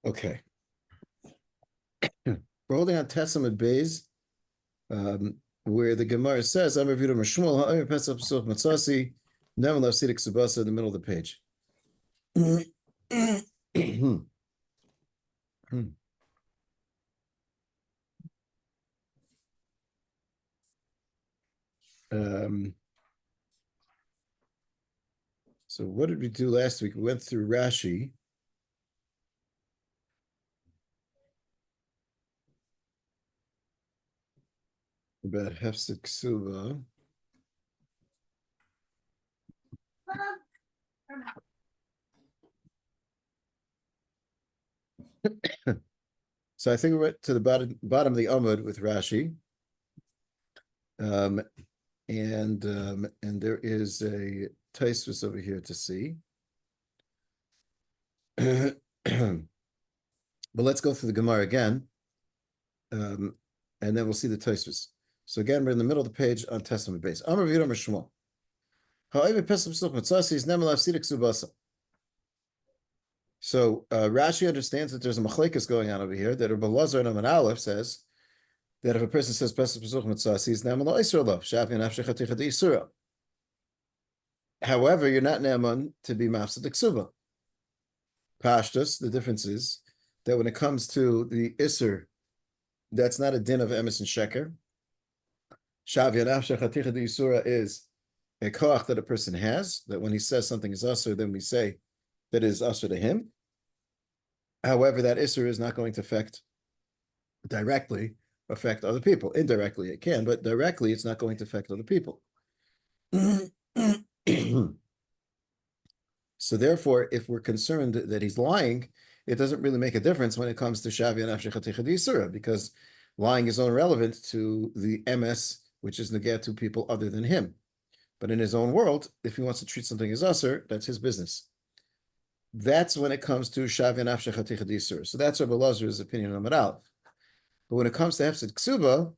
Okay. We're holding on Testament Bays, where the Gemara says, I'm reviewing Mashmuel, I'm Pesach Pesach Matzasi, Never Lafsidik Subasa in the middle of the page. So what did we do last week? We went through Rashi. About Hefsek Ksuba. So I think we went to the bottom of the Amud with Rashi. And there is a Taisvus over here to see. But let's go through the Gemara again. And then we'll see the Taisvus. So again, we're in the middle of the page on Testament base. Amar V'Yidam Shmuel. So Rashi understands that there's a machlekes going on over here, that Rabbi Lazar and Amar Aleph says that if a person says Pesach Pesach Matzasi, he's Neman L'Isra Lov, Shafi Nafshech Haticha D'Yisura. However, you're not Neman to be Mafsed Ksuba. Pashtus, the difference is that when it comes to the Isser, that's not a din of Emes and Sheker. Shavi Nafshech Haticha D'Yisura is a koach that a person has, that when he says something is Asur, then we say that it is Asur to him. However, that Isser is not going to directly affect other people. Indirectly it can, but directly it's not going to affect other people. So therefore, if we're concerned that he's lying, it doesn't really make a difference when it comes to Shavi Nafshech Haticha D'Yisura, because lying is only relevant to the MS, which is neged to people other than him. But in his own world, if he wants to treat something as Asur, that's his business. That's when it comes to Shavi Nafshech Haticha D'Yisura. So that's Rabbi Lazar's opinion on Amar Aleph. But when it comes to Hefsed Ksuba,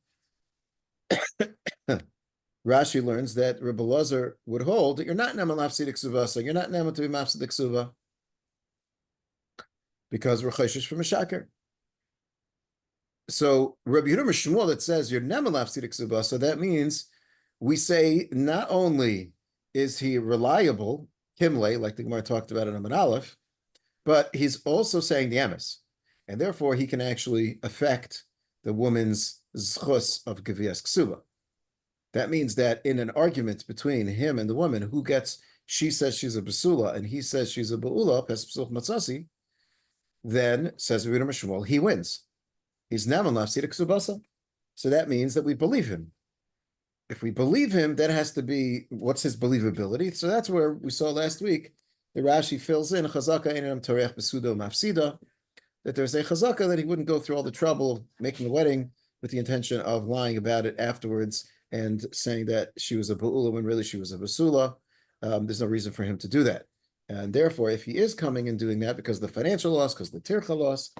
Rashi learns that Rabbi Lazar would hold that you're not Neman Lafsid Ksuba, so you're not Neman to be Mafsid Ksuba, because we're Chayshish from a Shaker. So Rabbi Yehuda Shmuel that says you're Neman Lafsid Ksuba, so that means we say not only is he reliable, Kimle, like the Gemara talked about in Amar Aleph, but he's also saying the emes, and therefore he can actually affect the woman's zchus of Gevias Ksuba. That means that in an argument between him and the woman, she says she's a basula and he says she's a ba'ula, Pesach Matzasi, then, says Rabbi Shmuel, he wins. He's Naman Lafsid Ksubasa. So that means that we believe him. If we believe him, that has to be, what's his believability? So that's where we saw last week, the Rashi fills in, Chazaka Einam Tarech Besudo Mafsida, that there's a Chazaka that he wouldn't go through all the trouble of making a wedding with the intention of lying about it afterwards and saying that she was a ba'ula when really she was a basula. There's no reason for him to do that. And therefore, if he is coming and doing that because of the financial loss, because of the tircha loss,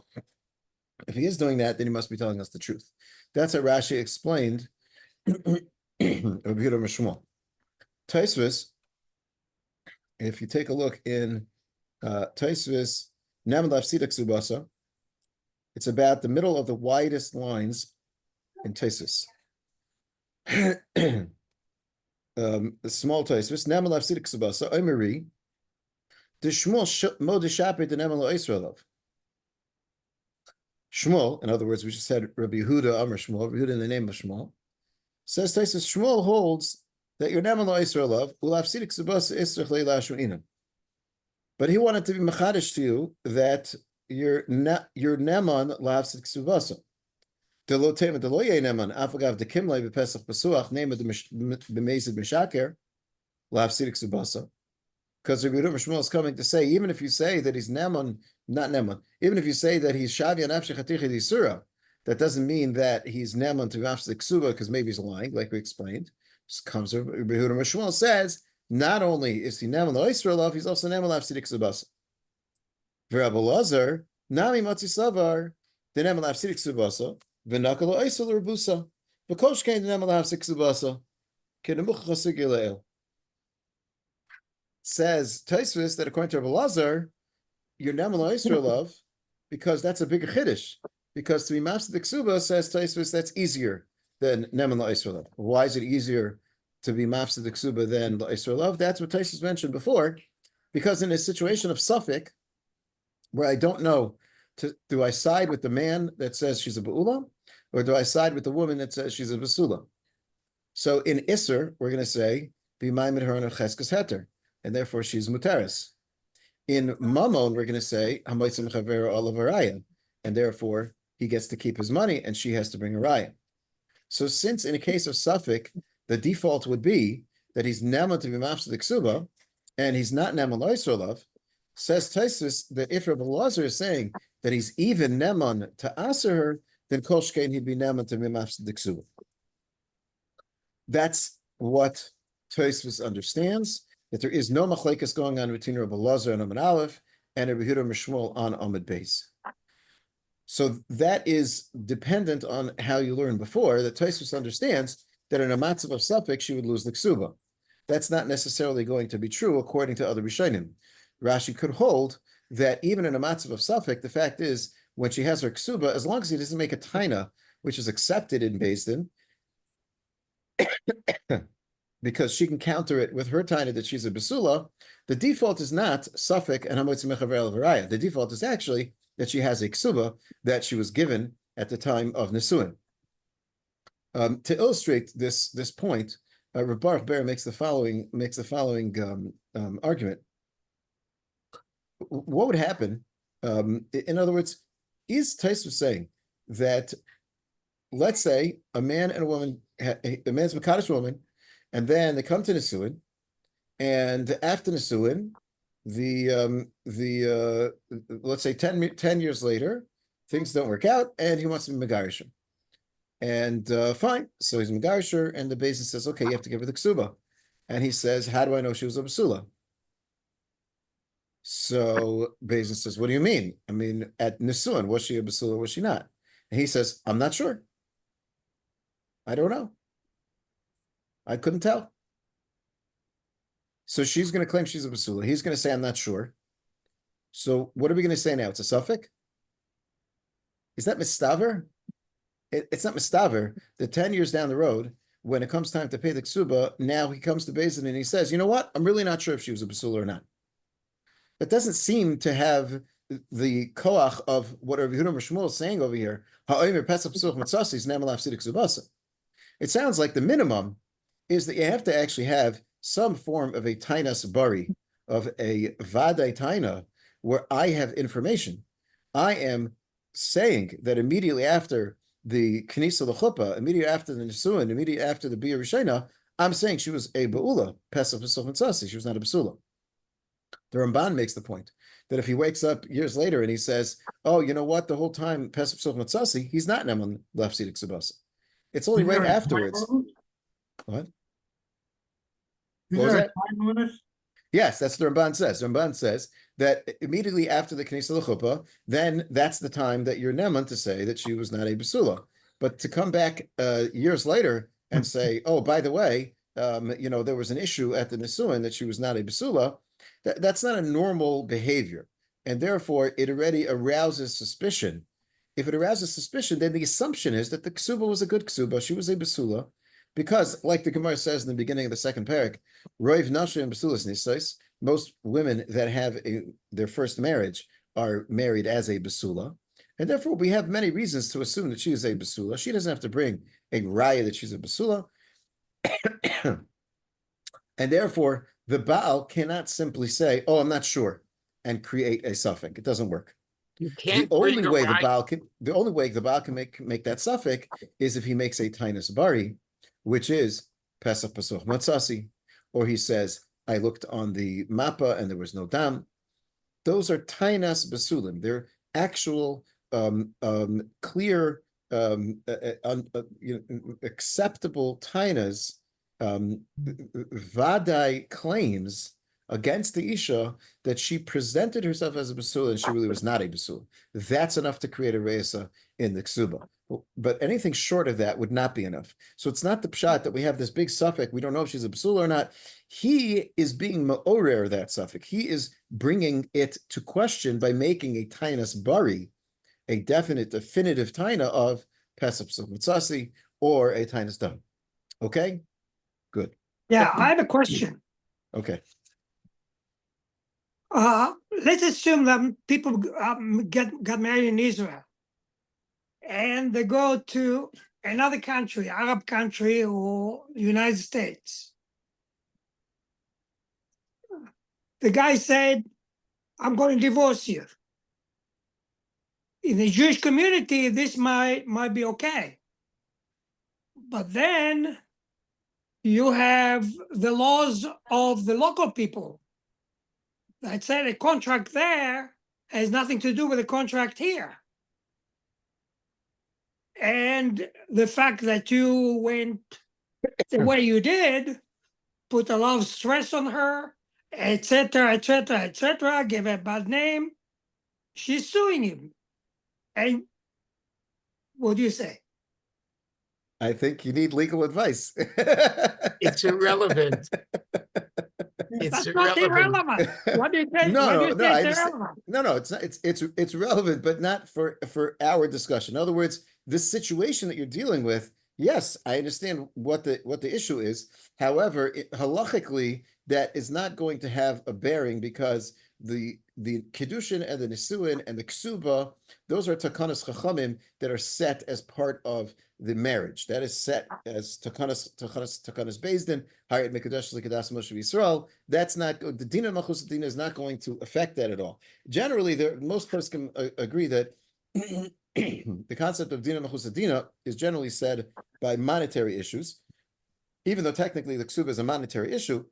if he is doing that, then he must be telling us the truth. That's how Rashi explained Rabbi Yehuda Shmuel. Taisvus, if you take a look in Taisvus, Nam Lafsida Ksubasa, it's about the middle of the widest lines in Taisvus. The small Taisvus, Nam Lafsida Ksubasa, Oimeri, the Shmuel Mo de Shape de Nam Lo Israelov. Shmuel, in other words, we just said Rabbi Yehuda Amar Shmuel, Rabbi Yehuda in the name of Shmuel, says Taisus, Shmuel holds that your Neman Lo Yisraelov Ulafsidik Subasa Israch Leila Shuinam. But he wanted to be machadish to you that your Neman Lafsidik Subasa. The lo tema the lo ye Neman Afagav de Kimle bePesach Pesuach name of the B'Mezid Mishaker Lafsidik Subasa. Because Rabbi Yehuda Shmuel is coming to say, even if you say that he's Neman, not Neman, even if you say that he's Shavi Nafshech Haticha D'Yisura, that doesn't mean that he's Neman to Mafsed Ksuba because maybe he's lying, like we explained. This comes Rabbi Yehuda Shmuel says, not only is he Neman L'Yisraelov, he's also Neman Lafsed Ksubasa. Rabbi Lazar, Nami Matzi Savar, the Neman Lafsed Ksubasa, V'Nakal L'Yisrael Rebusa, V'Kosh Kein Neman Lafsed Ksubasa, Kenemuch Chasig Yileel. Says Taisvus that according to Rabbi Lazar, your Neman L'Yisraelov because that's a bigger chiddush. Because to be mafsid the ksuba, says Tosfos, that's easier than neman la'isra love. Why is it easier to be mafsid the ksuba than la'isra love? That's what Tosfos mentioned before. Because in a situation of suffix, where I don't know, do I side with the man that says she's a ba'ula, or do I side with the woman that says she's a basula? So in Isser, we're going to say, be maimed her on a cheskes heter, and therefore she's mutaris. In Mammon, we're going to say, hamoitzim chavera olav araya, and therefore he gets to keep his money, and she has to bring a raya. So since in a case of suffix, the default would be that he's neman to be mafsed the ksuba, and he's not neman loisrolav, says Tosfos that if Rabbi Elazar is saying that he's even neman to aser her, then kol shkein he'd be neman to be mafsed the ksuba. That's what Tosfos understands, that there is no machlekes going on between Rabbi Elazar on Amud Aleph and Rabbi Yehuda Mishmuel on Amud Beis. So that is dependent on how you learned before, that Tosfos understands that in a matzav of suffix, she would lose the ksuba. That's not necessarily going to be true according to other Rishonim. Rashi could hold that even in a matzav of suffix, the fact is, when she has her ksuba, as long as he doesn't make a taina, which is accepted in Beis Din, because she can counter it with her taina that she's a basula, the default is not suffix and hamotzim mechaver el varaya. The default is actually that she has a ksuba that she was given at the time of Nesuin. To illustrate this point, Rabbi Baruch Ber makes the following argument. What would happen? In other words, is Tosfos saying that, let's say a man and a woman, a man's Makadosh woman, and then they come to Nesuin, and after Nesuin, let's say 10 years later, things don't work out, and he wants to be Megarisher. And fine, so he's Megarisher, and the Beis Din says, okay, you have to give her the ksuba. And he says, how do I know she was a basula? So Beis Din says, what do you mean? I mean, at Nesuin, was she a basula or was she not? And he says, I'm not sure. I don't know. I couldn't tell. So she's going to claim she's a basula. He's going to say, I'm not sure. So what are we going to say now? It's a suffix? Is that mistaver? It's not mistaver. The 10 years down the road, when it comes time to pay the ksuba, now he comes to Beis Din and he says, you know what? I'm really not sure if she was a basula or not. That doesn't seem to have the koach of what Rabbi Yehuda Mishmuel is saying over here. It sounds like the minimum is that you have to actually have some form of a tainas bari, of a vadai taina, where I have information. I am saying that immediately after the Knisa L'chuppah, immediately after the Nesuin, immediately after the Bia Rishena, I'm saying she was a Ba'ula, Pesach Pesach Mitzasi, she was not a Basula. The Ramban makes the point that if he wakes up years later and he says, oh, you know what, the whole time Pesach Pesach Mitzasi, he's not Neman Lafsidik Subasa. It's only right afterwards. What? What was that? Yes, that's what the Ramban says. The Ramban says that immediately after the Knisa L'chuppah, then that's the time that you're Neman to say that she was not a Basula. But to come back years later and say, oh, by the way, there was an issue at the Nesuin that she was not a Basula, that's not a normal behavior. And therefore, it already arouses suspicion. If it arouses suspicion, then the assumption is that the ksuba was a good ksuba, she was a Basula, because, like the Gemara says in the beginning of the second parak, Roiv Nashim Basulas Nisais, most women that have their first marriage are married as a basula, and therefore we have many reasons to assume that she is a basula. She doesn't have to bring a raya that she's a basula, and therefore the Baal cannot simply say, "Oh, I'm not sure," and create a suffix. It doesn't work. You can't. The only way the Baal can make that suffix is if he makes a tainus bari, which is Pesach Pesach Matzasi, or he says, I looked on the mappa and there was no dam. Those are tainas basulim. They're actual, clear, acceptable tainas, vadai claims against the Isha that she presented herself as a basula and she really was not a basula. That's enough to create a reisa in the ksuba. But anything short of that would not be enough. So it's not the pshat that we have this big suffix. We don't know if she's a basula or not. He is being ma'orer that suffix. He is bringing it to question by making a tainas bari a definite, definitive taina of Pesach Mitzasi or a tainas dam. Okay, good. Yeah, I have a question. Okay. Let's assume that people got married in Israel, and they go to another country, Arab country or United States. The guy said, I'm going to divorce you. In the Jewish community, this might be okay. But then you have the laws of the local people that said a contract there has nothing to do with a contract here. And the fact that you went the way you did put a lot of stress on her, etc., etc., etc., gave her a bad name. She's suing him. And what do you say? I think you need legal advice. It's irrelevant. That's not irrelevant. What do you say? No, What do you no, say I is understand. irrelevant? No, it's not. It's relevant, but not for our discussion. In other words, this situation that you're dealing with, yes, I understand what the issue is. However, halachically, that is not going to have a bearing because the kiddushin and the nisuin and the ksuba, those are takanas chachamim that are set as part of the marriage. That is set as takanas bezdin. Hayat mekadosh likadas Moshe Yisrael. That's not the dina machus dina is not going to affect that at all. Generally, most persons can agree that the concept of dina machus dina is generally said by monetary issues, even though technically the ksuba is a monetary issue.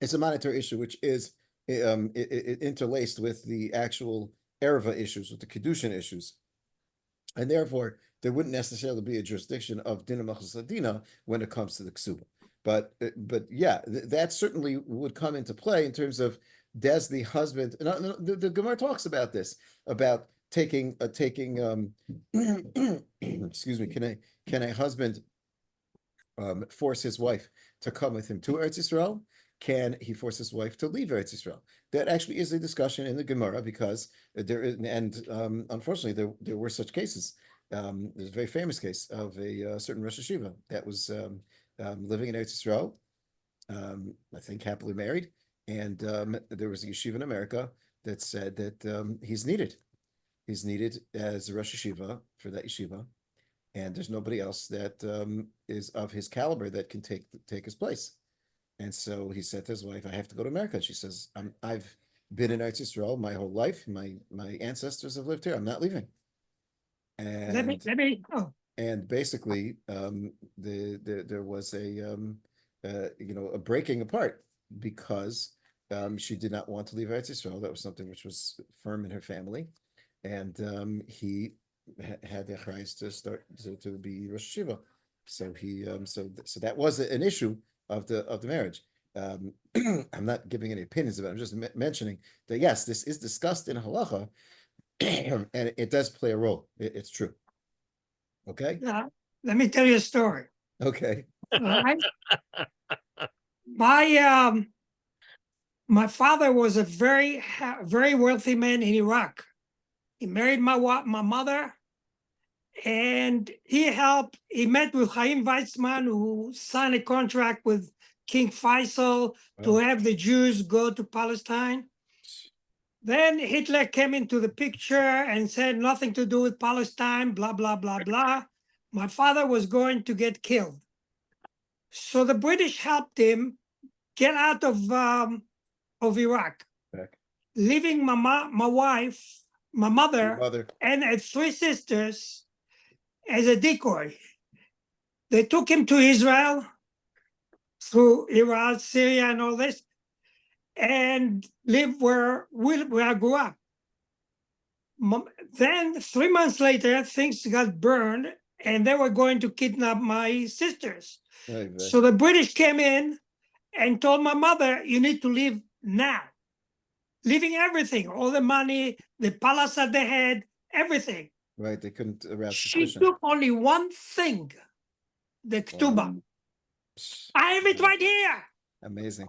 It's a monetary issue which is interlaced with the actual erva issues, with the kedushin issues, and therefore there wouldn't necessarily be a jurisdiction of dina machus dina when it comes to the ksuba. But yeah, that certainly would come into play in terms of does the husband. The Gemara talks about this, about taking excuse me. Can a husband force his wife to come with him to Eretz Yisrael? Can he force his wife to leave Eretz Yisrael? That actually is a discussion in the Gemara because there is, and unfortunately there were such cases. There's a very famous case of a certain Rosh Hashiva that was living in Eretz Yisrael, I think happily married, and there was a yeshiva in America that said that he's needed as a Rosh Hashiva for that yeshiva, and there's nobody else that is of his caliber that can take his place. And so he said to his wife, I have to go to America. She says, I've been in Eretz Yisrael my whole life. My ancestors have lived here. I'm not leaving. And and basically, there was a breaking apart because she did not want to leave Eretz Yisrael. That was something which was firm in her family, and he had the achrayus to start to be Rosh Hashiva. So he so that was an issue of the marriage. I'm not giving any opinions about it. I'm just mentioning that yes, this is discussed in halacha, and it does play a role. It's true. Okay. Let me tell you a story. Okay. Right? My father was a very wealthy man in Iraq. He married my mother, and he met with Chaim Weizmann, who signed a contract with King Faisal to have the Jews go to Palestine. Then Hitler came into the picture and said nothing to do with Palestine, blah, blah, blah, blah. My father was going to get killed. So the British helped him get out of Iraq, leaving my wife, my mother, and 3 sisters as a decoy. They took him to Israel through Iraq, Syria, and all this, and lived where I grew up. Then 3 months later, things got burned, and they were going to kidnap my sisters. So the British came in and told my mother, you need to leave now. Leaving everything, all the money, the palace that they had, everything. Right, they couldn't arouse She suspicion. took only one thing, the ketubah. Wow. I have it right here. Amazing.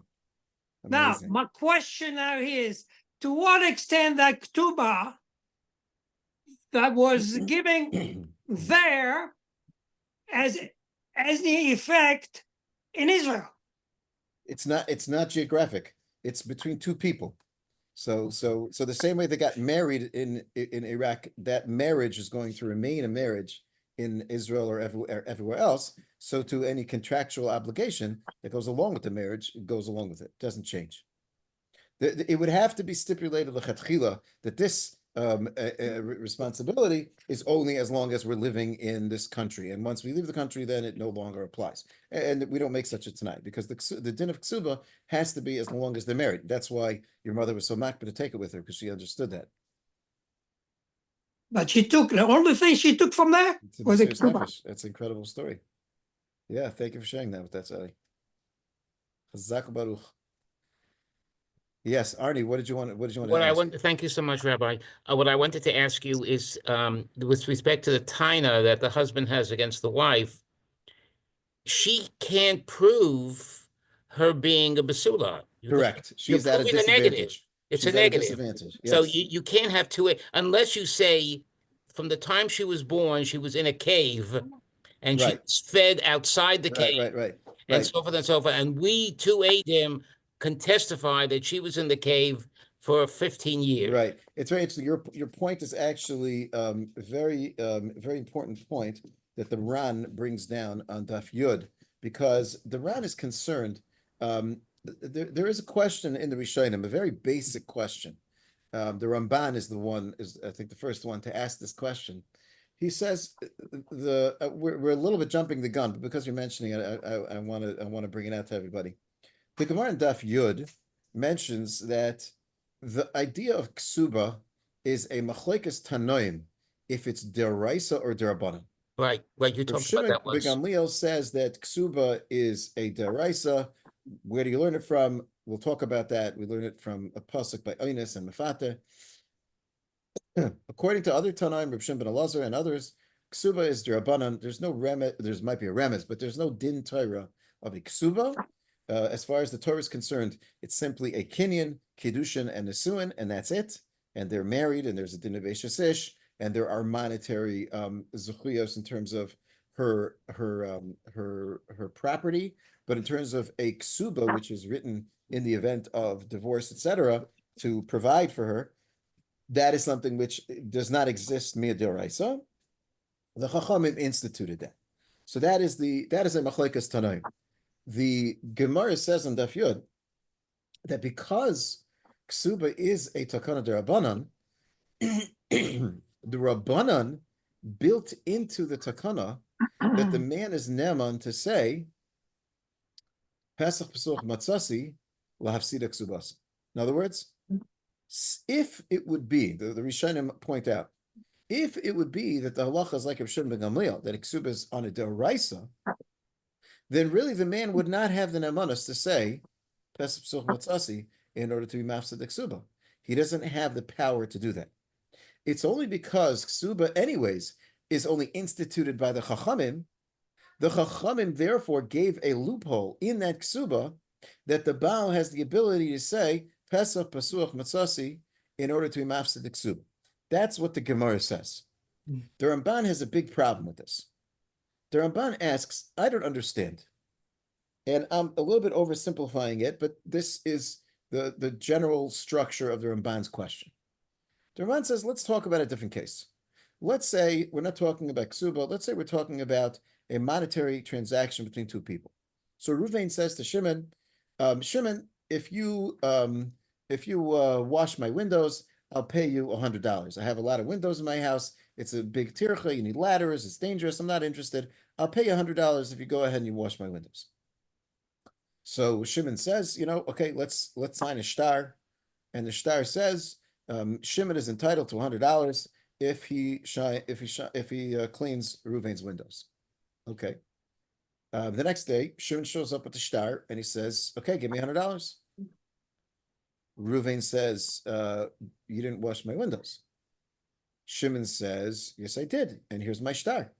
Now, my question now is, to what extent that ketubah that was giving there as the effect in Israel. It's not geographic. It's between two people. So the same way they got married in Iraq, that marriage is going to remain a marriage in Israel or everywhere else. So to any contractual obligation that goes along with the marriage, it goes along with it. It doesn't change. It would have to be stipulated lechatchila that this responsibility is only as long as we're living in this country, and once we leave the country, then it no longer applies. And we don't make such a tonight because the din of ksuba has to be as long as they're married. That's why your mother was so makbid to take it with her, because she understood that. But she took the only thing she took from there was the ksuba. That's an incredible story. Yeah, thank you for sharing that with us, Ali. Chazak Baruch. Yes, Arnie, what did you want to ask? Thank you so much, Rabbi. What I wanted to ask you is, with respect to the taina that the husband has against the wife, she can't prove her being a basula. Correct. She's at a disadvantage. It's a negative. Disadvantage. Yes. So you can't have two, unless you say from the time she was born, she was in a cave and she was fed outside the cave. Right. And so forth and so forth. And we, 2 Adim, can testify that she was in the cave for 15 years. Right. It's very interesting. Your point is actually very important point that the Ran brings down on Daf Yud, because the Ran is concerned. There is a question in the Rishonim, a very basic question. The Ramban is I think the first one to ask this question. He says we're a little bit jumping the gun, but because you're mentioning it, I want to bring it out to everybody. The Gemara in Daf Yud mentions that the idea of ksuba is a machlekes tanoim, if it's deraisa or derabanan. Right, you talked about that once. Gamliel says that ksuba is a deraisa. Where do you learn it from? We'll talk about that. We learn it from a pasuk by Oines and Mefater. According to other Tanaim, Reb Shimon ben Elazar and others, ksuba is derabanan. There's no remez. There might be a remez, but there's no din Torah of a ksuba. As far as the Torah is concerned, it's simply a kinyan, kiddushin, and nesuin, and that's it. And they're married, and there's a din of ish, and there are monetary zuchuyos in terms of her property. But in terms of a ksuba, which is written in the event of divorce, etc., to provide for her, that is something which does not exist mia d'oraisa. The Chachamim instituted that. So that is a machlekes tanaim. The Gemara says in Daf Yud that because ksuba is a takana d'Rabbanan, the Rabbanan built into the takana that the man is neman to say Pesach Pesuch Matzasi lahafsida ksubas. In other words, if it would be, the Rishonim point out, if it would be that the halacha is like Reb Shimon ben Gamliel, that ksuba is on a deraisa, then really the man would not have the nemanos to say Pesach Pesuch Matzasi in order to be mafsed ksuba. He doesn't have the power to do that. It's only because ksuba, anyways, is only instituted by the Chachamim. The Chachamim therefore gave a loophole in that ksuba that the Baal has the ability to say Pesach Pesuch Matzasi in order to be mafsed ksuba. That's what the Gemara says. The Ramban has a big problem with this. The Ramban asks, I don't understand. And I'm a little bit oversimplifying it, but this is the general structure of the Ramban's question. The Ramban says, let's talk about a different case. Let's say we're not talking about ksuba. Let's say we're talking about a monetary transaction between two people. So Ruvain says to Shimon, Shimon, if you wash my windows, I'll pay you $100. I have a lot of windows in my house. It's a big tircha. You need ladders. It's dangerous. I'm not interested. I'll pay you $100 if you go ahead and you wash my windows. So Shimon says, okay, let's sign a shtar, and the shtar says Shimon is entitled to $100 if he cleans Ruvain's windows. Okay. The next day, Shimon shows up with the shtar and he says, okay, give me $100. Ruvain says, you didn't wash my windows. Shimon says, yes, I did. And here's my shtar.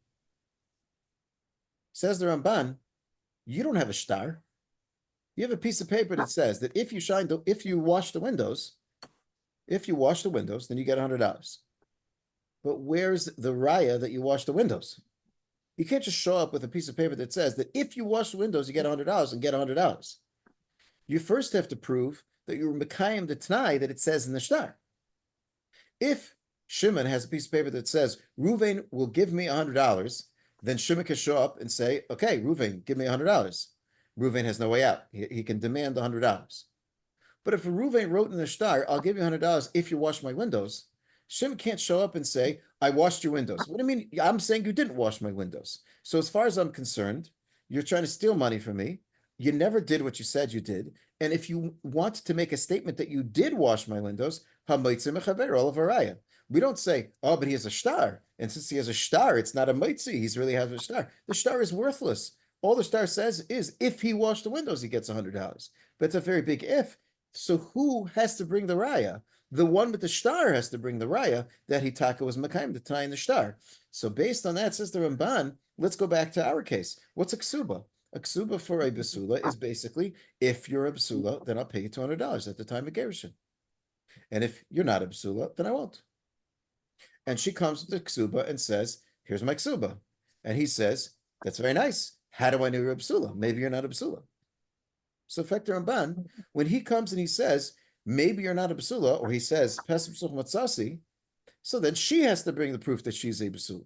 Says the Ramban, you don't have a shtar. You have a piece of paper that says that if you wash the windows, then you get $100. but where's the raya that you wash the windows? You can't just show up with a piece of paper that says that if you wash the windows, you get $100 and get $100. You first have to prove that you were Mekayim the Tanai that it says in the shtar. If Shimon has a piece of paper that says, Ruvain will give me $100, then Shimon can show up and say, okay, Ruvain, give me $100. Ruvain has no way out. He can demand the $100. But if Ruvain wrote in the shtar, I'll give you $100 if you wash my windows, Shimon can't show up and say, I washed your windows. What do you mean? I'm saying you didn't wash my windows. So as far as I'm concerned, you're trying to steal money from me. You never did what you said you did. And if you want to make a statement that you did wash my windows, we don't say, oh, but he has a shtar. And since he has a shtar, it's not a mitzi. He's really has a shtar. The shtar is worthless. All the shtar says is if he washed the windows, he gets $100. But it's a very big if. So who has to bring the raya? The one with the shtar has to bring the raya that Hitaka was Mekayim to tie in the shtar. So based on that, says the Ramban, let's go back to our case. What's a ksuba? A ksuba for a basula is basically, if you're a basula, then I'll pay you $200 at the time of gerushin. And if you're not a basula, then I won't. And she comes with the ksuba and says, here's my ksuba. And he says, that's very nice. How do I know you're a basula? Maybe you're not a basula. So Fekter Ramban, when he comes and he says, maybe you're not a basula, or he says, Pesach Psuch Matzasi, so then she has to bring the proof that she's a basula.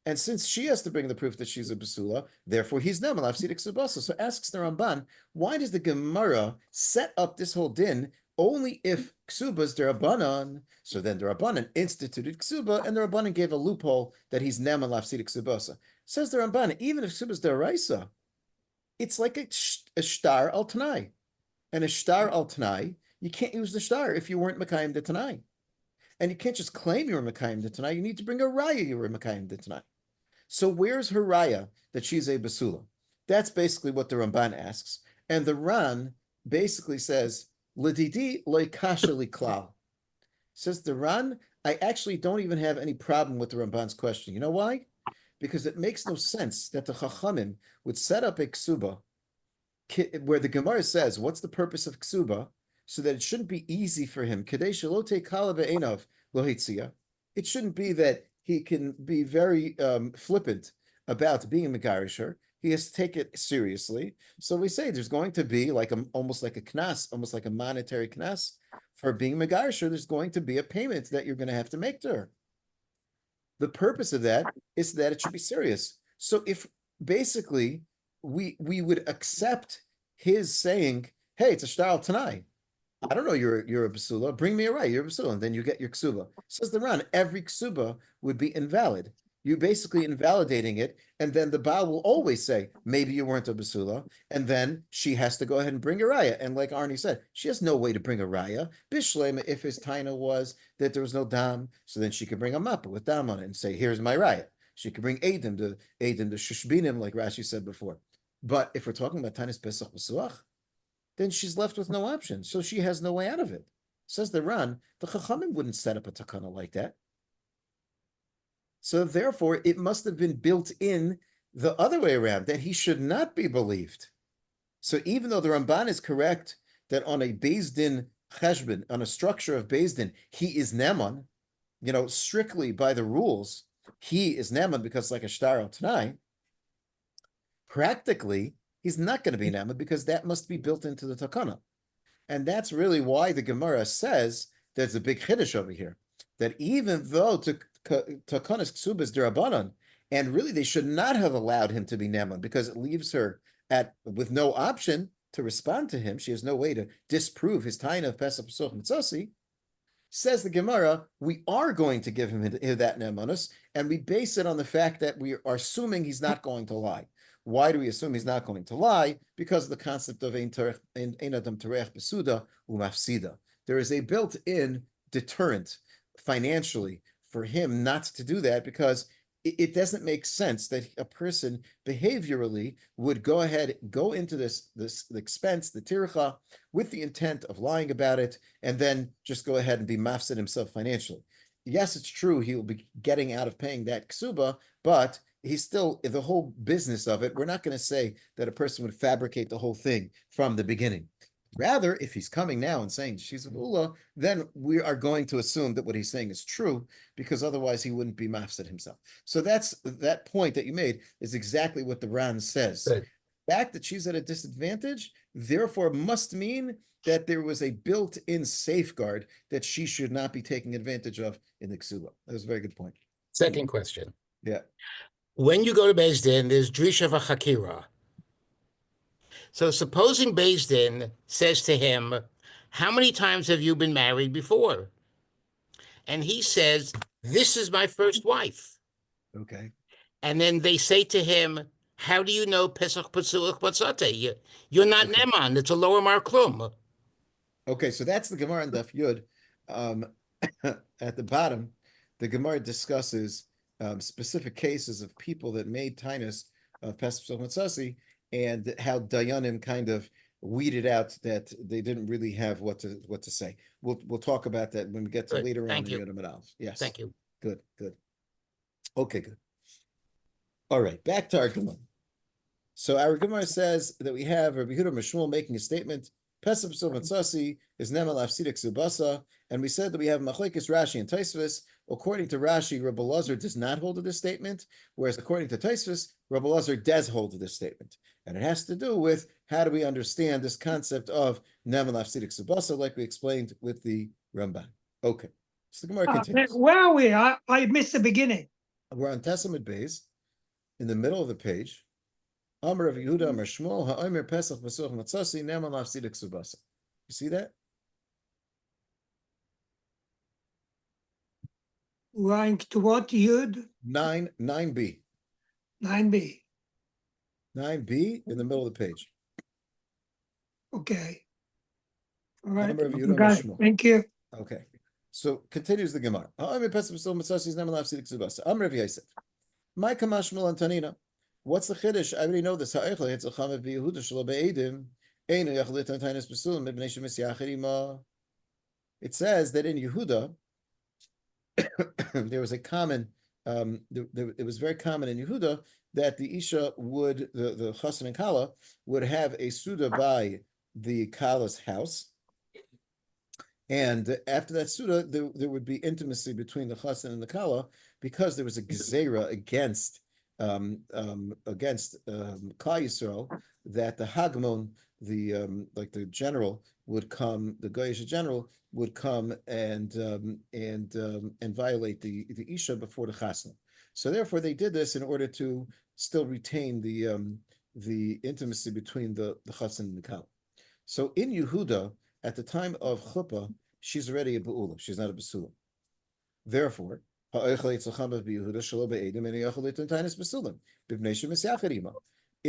And since she has to bring the proof that she's a basula, therefore he's nemal afsidik subasa. So asks the Ramban, why does the Gemara set up this whole din only if ksuba's derabanan? So then the Rabbanan instituted ksuba, and the Rabbanan gave a loophole that he's nemal afsidik subasa. Says the Ramban, even if ksuba's deraisa, it's like a shtar al tanai. And a shtar al tanai, you can't use the shtar if you weren't Mekayim de Tanai. And you can't just claim you were Mekayim de Tanai. You need to bring a raya you were Mekayim de Tanai. So where's her raya that she's a basula? That's basically what the Ramban asks. And the Ran basically says, L'didi loy kasha li klal. Says the Ran, I actually don't even have any problem with the Ramban's question. You know why? Because it makes no sense that the Chachamim would set up a ksuba where the Gemara says, what's the purpose of ksuba? So that it shouldn't be easy for him. It shouldn't be that he can be very flippant about being a megarisher. He has to take it seriously. So we say there's going to be like almost like a knas, almost like a monetary knas for being megarisher. There's going to be a payment that you're going to have to make to her. The purpose of that is that it should be serious. So if basically we would accept his saying, hey, it's a shtar tanai. I don't know, you're a basula. Bring me a right, you're a basula, and then you get your ksuba. Says the Ran, every ksuba would be invalid. You're basically invalidating it, and then the Baal will always say, maybe you weren't a basula, and then she has to go ahead and bring a raya. And like Arnie said, she has no way to bring a raya. Bishlema, if his taina was that there was no dam, so then she could bring a mappa with dam on it and say, here's my raya. She could bring Eidim to Shushbinim, like Rashi said before. But if we're talking about tainis pesach b'suach, then she's left with no option. So she has no way out of it. Says the Ran, the Chachamim wouldn't set up a takana like that. So therefore, it must have been built in the other way around, that he should not be believed. So even though the Ramban is correct that on a Beis Din cheshbon, on a structure of Beis Din, he is neman, strictly by the rules, he is neman because like a shtar al tanai, practically, he's not going to be Nema because that must be built into the takana. And that's really why the Gemara says there's a big chiddush over here, that even though takana's ksubas derabanan, and really they should not have allowed him to be Nema because it leaves her with no option to respond to him. She has no way to disprove his taina of Pesach P'such Mitzasi. Says the Gemara, we are going to give him that Nemanus, and we base it on the fact that we are assuming he's not going to lie. Why do we assume he's not going to lie? Because of the concept of ein adam terech besuda umafsida. There is a built-in deterrent financially for him not to do that, because it doesn't make sense that a person behaviorally would go into this expense, the tircha, with the intent of lying about it, and then just go ahead and be mafsid himself financially. Yes, it's true he will be getting out of paying that ksuba, but he's still the whole business of it. We're not going to say that a person would fabricate the whole thing from the beginning. Rather, if he's coming now and saying she's a ba'ula, then we are going to assume that what he's saying is true, because otherwise he wouldn't be mafsed himself. So that point that you made is exactly what the Ran says. Good. The fact that she's at a disadvantage, therefore, must mean that there was a built-in safeguard that she should not be taking advantage of in the ksuba. That was a very good point. Second question. Yeah. When you go to Beis Din, there's Drisha v'Chakira. So supposing Beis Din says to him, how many times have you been married before? And he says, this is my first wife. Okay. And then they say to him, how do you know Pesach Pasuach Batzate? You're not Okay. Neman. It's a lower marklum. Okay, so that's the Gemara in Daf Yud. At the bottom, the Gemara discusses specific cases of people that made tainus of Pesach Matzasi, and how Dayanim kind of weeded out that they didn't really have what to say. We'll talk about that when we get to Good. later Thank on you. in Yom Aleph. Yes. Thank you. Good. Okay, good. All right, back to our Gemara. So our Gemara says that we have Rabbi Yehuda Mishmuel making a statement. Pesach P'sul Matzasi is Nemal Afsidik Subasa, and we said that we have Machlekes Rashi and Taisvis. According to Rashi, Rabbi Lazar does not hold to this statement, whereas according to Taisvis, Rabbi Lazar does hold to this statement, and it has to do with how do we understand this concept of Nemal Afsidik Subasa, like we explained with the Ramban. Okay, so the Gemara continues. Where are we? I missed the beginning. We're on Testament Beis, in the middle of the page. Amar of Yehuda, Amar Shmuel, Ha'omer Pesach Pasuach Matzasi, Neman Lafsidik Subasa. You see that? Rank to what? Yud? 9b. 9b. 9b in the middle of the page. Okay. All right. Amar of Yehuda, Amar Got it. Shmuel. Thank you. Okay. So continues the Gemara. Ha'omer Pesach Pasuach Matzasi, Neman Lafsidik Subasa. Amar of Yosef. My Kamash Shmuel Antonina. What's the chiddush? I already know this. It says that in Yehuda, there was a common, it was very common in Yehuda that the Isha would, the Chassan and Kala, would have a Suda by the Kala's house. And after that Suda, there would be intimacy between the Chassan and the Kala, because there was a Gezerah against Klal Yisrael, that the Hagmon, the general, would come, the Goyish general would come and violate the Isha before the Chasna. So therefore, they did this in order to still retain the intimacy between the Chassan and the Kal. So in Yehuda, at the time of Chuppah, she's already a Be'ula. She's not a Basula. Therefore, in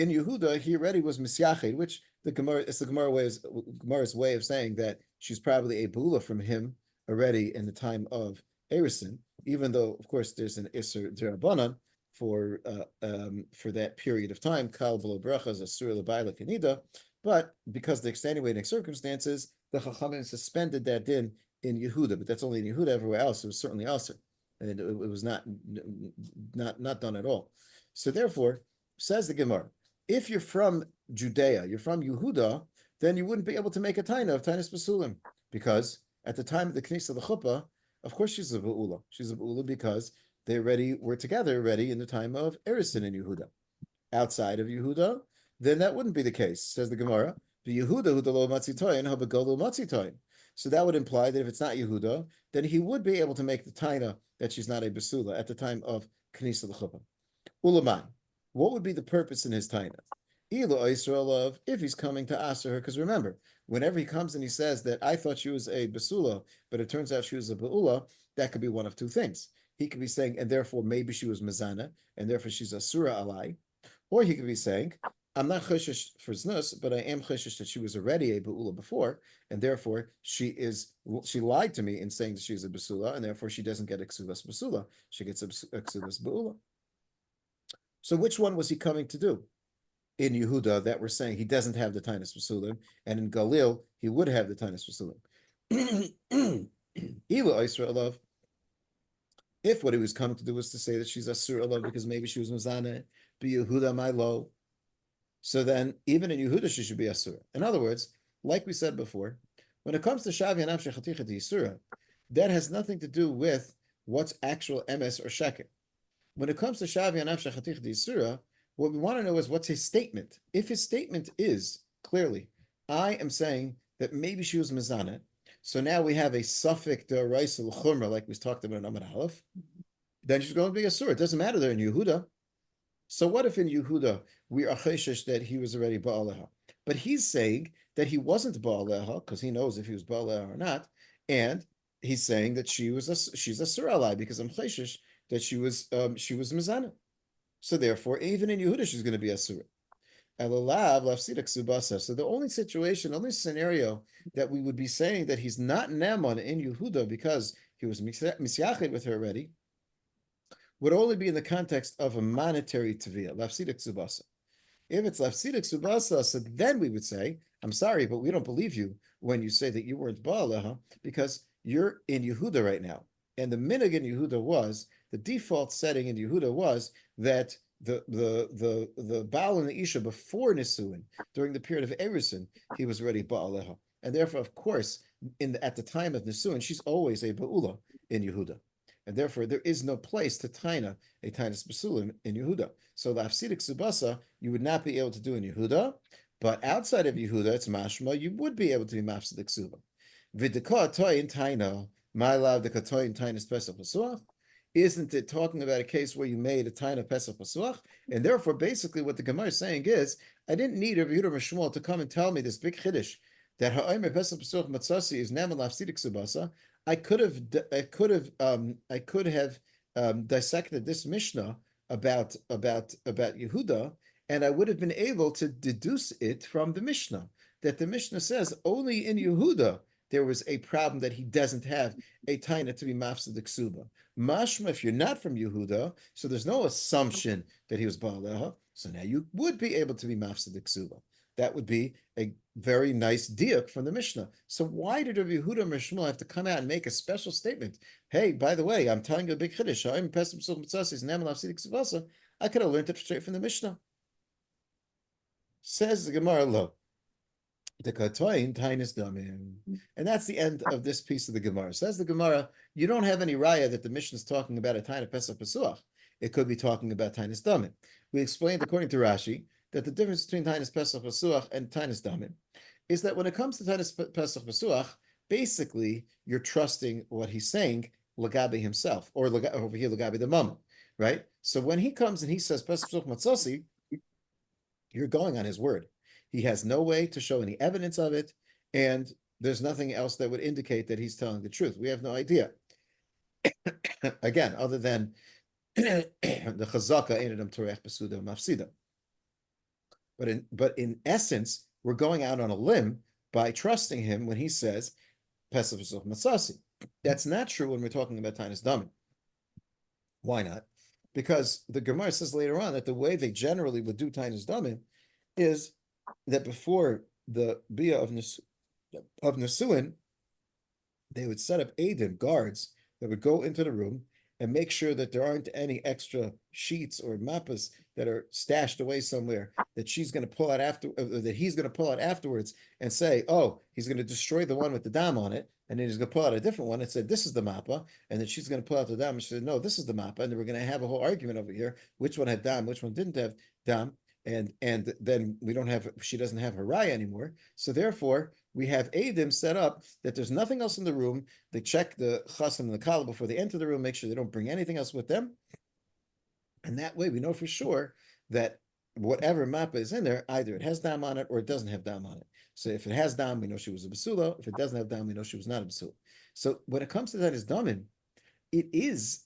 Yehuda, he already was misyached, which the Gemara is the Gemara's way of saying that she's probably a bula from him already in the time of Erison, even though, of course, there's an Isser Derabanan for that period of time, Kal V'lo Brachas Asur L'Bayla Kanida, but because of the extenuating circumstances, the Chachamim suspended that din in Yehuda, but that's only in Yehuda. Everywhere else, it was certainly also. And it was not done at all. So therefore, says the Gemara, if you're from Judea, you're from Yehuda, then you wouldn't be able to make a taina of tainas basulim, because at the time of the Knesset of the Chuppah, of course she's a ba'ula. She's a ba'ula because they already were together already in the time of Erison in Yehuda. Outside of Yehuda, then that wouldn't be the case, says the Gemara. The Yehuda hudalo matzitoyin habagolo matzitoyin. So that would imply that if it's not Yehuda, then he would be able to make the taina that she's not a basula at the time of Knesset l'chuppah. Ulamai, what would be the purpose in his taina? If he's coming to answer her, because remember, whenever he comes and he says that I thought she was a basula, but it turns out she was a ba'ula, that could be one of two things. He could be saying, and therefore maybe she was mazana, and therefore she's a surah alai, or he could be saying, I'm not choshesh for znus, but I am choshesh that she was already a ba'ula before, and therefore she lied to me in saying that she's a basula, and therefore she doesn't get a ksuvas basula. She gets a ksuvas ba'ula. So which one was he coming to do? In Yehuda, that we're saying he doesn't have the tainus basulim, and in Galil he would have the tainus basulim. Ila Isra alav. If what he was coming to do was to say that she's asur alav because maybe she was mizana, be Yehuda my lo. So then, even in Yehuda, she should be asur. In other words, like we said before, when it comes to Shavi and Amshech Chaticha Yisura, that has nothing to do with what's actual emes or sheker. When it comes to Shavi and Amshech Chaticha Yisura, what we want to know is what's his statement. If his statement is clearly, I am saying that maybe she was mezana, so now we have a suffix d'oraisa l'chumra, like we talked about in Amud Aleph, then she's going to be a surah. It doesn't matter there in Yehuda. So what if in Yehuda we are cheshish that he was already ba'aleha, but he's saying that he wasn't ba'aleha because he knows if he was ba'aleha or not, and he's saying that she's a surah because I'm cheshish that she was mezana. So therefore, even in Yehuda, she's going to be a surah. So the only situation, only scenario that we would be saying that he's not Naaman in Yehuda because he was misyachid with her already would only be in the context of a monetary teviyah, lafsidik subasa. If it's lafsidik subasa, so then we would say, I'm sorry, but we don't believe you when you say that you weren't ba'aleha because you're in Yehuda right now. And the minhag in Yehuda was, the default setting in Yehuda was that the Baal and the Isha before Nisuin, during the period of Erusin, he was already Ba'aleha. And therefore, of course, at the time of Nisuin, she's always a Ba'ula in Yehuda. And therefore, there is no place to taina a tainas basulim in Yehuda. So the Afsidik Subasa, you would not be able to do in Yehuda, but outside of Yehuda, it's mashma, you would be able to be mafsidik suba. Vidika toyin taina, my love the katoyin tainas pesach pasuach. Isn't it talking about a case where you made a taina pesach pasuach? And therefore, basically, what the Gemara is saying is, I didn't need Rabbi Yehuda Mishmuel to come and tell me this big chiddush that ha'omer pesach pasuach matzasi is naman lafsidik subasa. I could have dissected this Mishnah about Yehuda, and I would have been able to deduce it from the Mishnah, that the Mishnah says only in Yehuda there was a problem that he doesn't have a taina to be mafsid ksuba. Mashma, if you're not from Yehuda, so there's no assumption that he was ba'aleha, so now you would be able to be mafsid ksuba. That would be a very nice diuk from the Mishnah. So why did Rabbi Yehuda Mishmuel have to come out and make a special statement? Hey, by the way, I'm telling you a big chiddush. I could have learned it straight from the Mishnah. Says the Gemara, lo. And that's the end of this piece of the Gemara. Says the Gemara, you don't have any raya that the Mishnah is talking about a taina pesach pesuach. It could be talking about tainis damim. We explained, according to Rashi, that the difference between tainis pesach pesuach and tainis damim is that when it comes to tainis pesach pesuach, basically you're trusting what he's saying lagabi himself, or over here lagabi the mama, right? So when he comes and he says pesach pesuach matzosi, you're going on his word. He has no way to show any evidence of it, and there's nothing else that would indicate that he's telling the truth. We have no idea. Again, other than the chazaka in adam torech besuda mafsida. But in essence, we're going out on a limb by trusting him when he says pesach v'such matzasi. That's not true when we're talking about tainis damim. Why not? Because the Gemara says later on that the way they generally would do tainis damim is that before the bia of Nesuin, they would set up Eidim, guards, that would go into the room and make sure that there aren't any extra sheets or mappas that are stashed away somewhere that she's going to pull out that he's going to pull out afterwards and say, oh, he's going to destroy the one with the dam on it, and then he's going to pull out a different one and say, this is the mappa, and then she's going to pull out the dam and she said, no, this is the mappa, and then we're going to have a whole argument over here, which one had dam, which one didn't have dam. And then she doesn't have her raya anymore. So therefore, we have Eidim set up that there's nothing else in the room. They check the chassan and the kala before they enter the room, make sure they don't bring anything else with them. And that way we know for sure that whatever mappa is in there, either it has dam on it or it doesn't have dam on it. So if it has dam, we know she was a basula. If it doesn't have dam, we know she was not a basula. So when it comes to that is damin, it is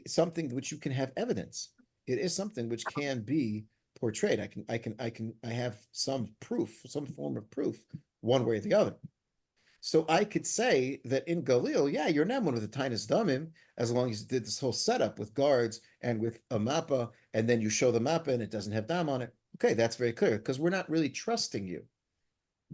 something which you can have evidence. It is something which can be portrayed. I have some proof, some form of proof, one way or the other. So I could say that in Galil, yeah, you're not one with the tainis damim, as long as you did this whole setup with guards and with a mappa, and then you show the mappa and it doesn't have dam on it. Okay, that's very clear, because we're not really trusting you.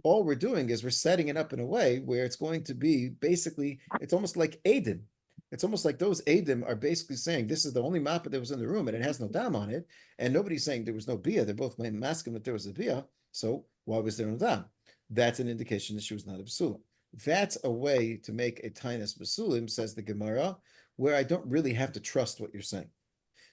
All we're doing is we're setting it up in a way where it's going to be basically, it's almost like Eidim. It's almost like those Eidim are basically saying this is the only mappa that was in the room and it has no dam on it, and nobody's saying there was no bia. They're both masking that there was a bia, so why was there no dam? that's an indication that she was not a basula. That's a way to make a tainas basulim, says the Gemara, where I don't really have to trust what you're saying.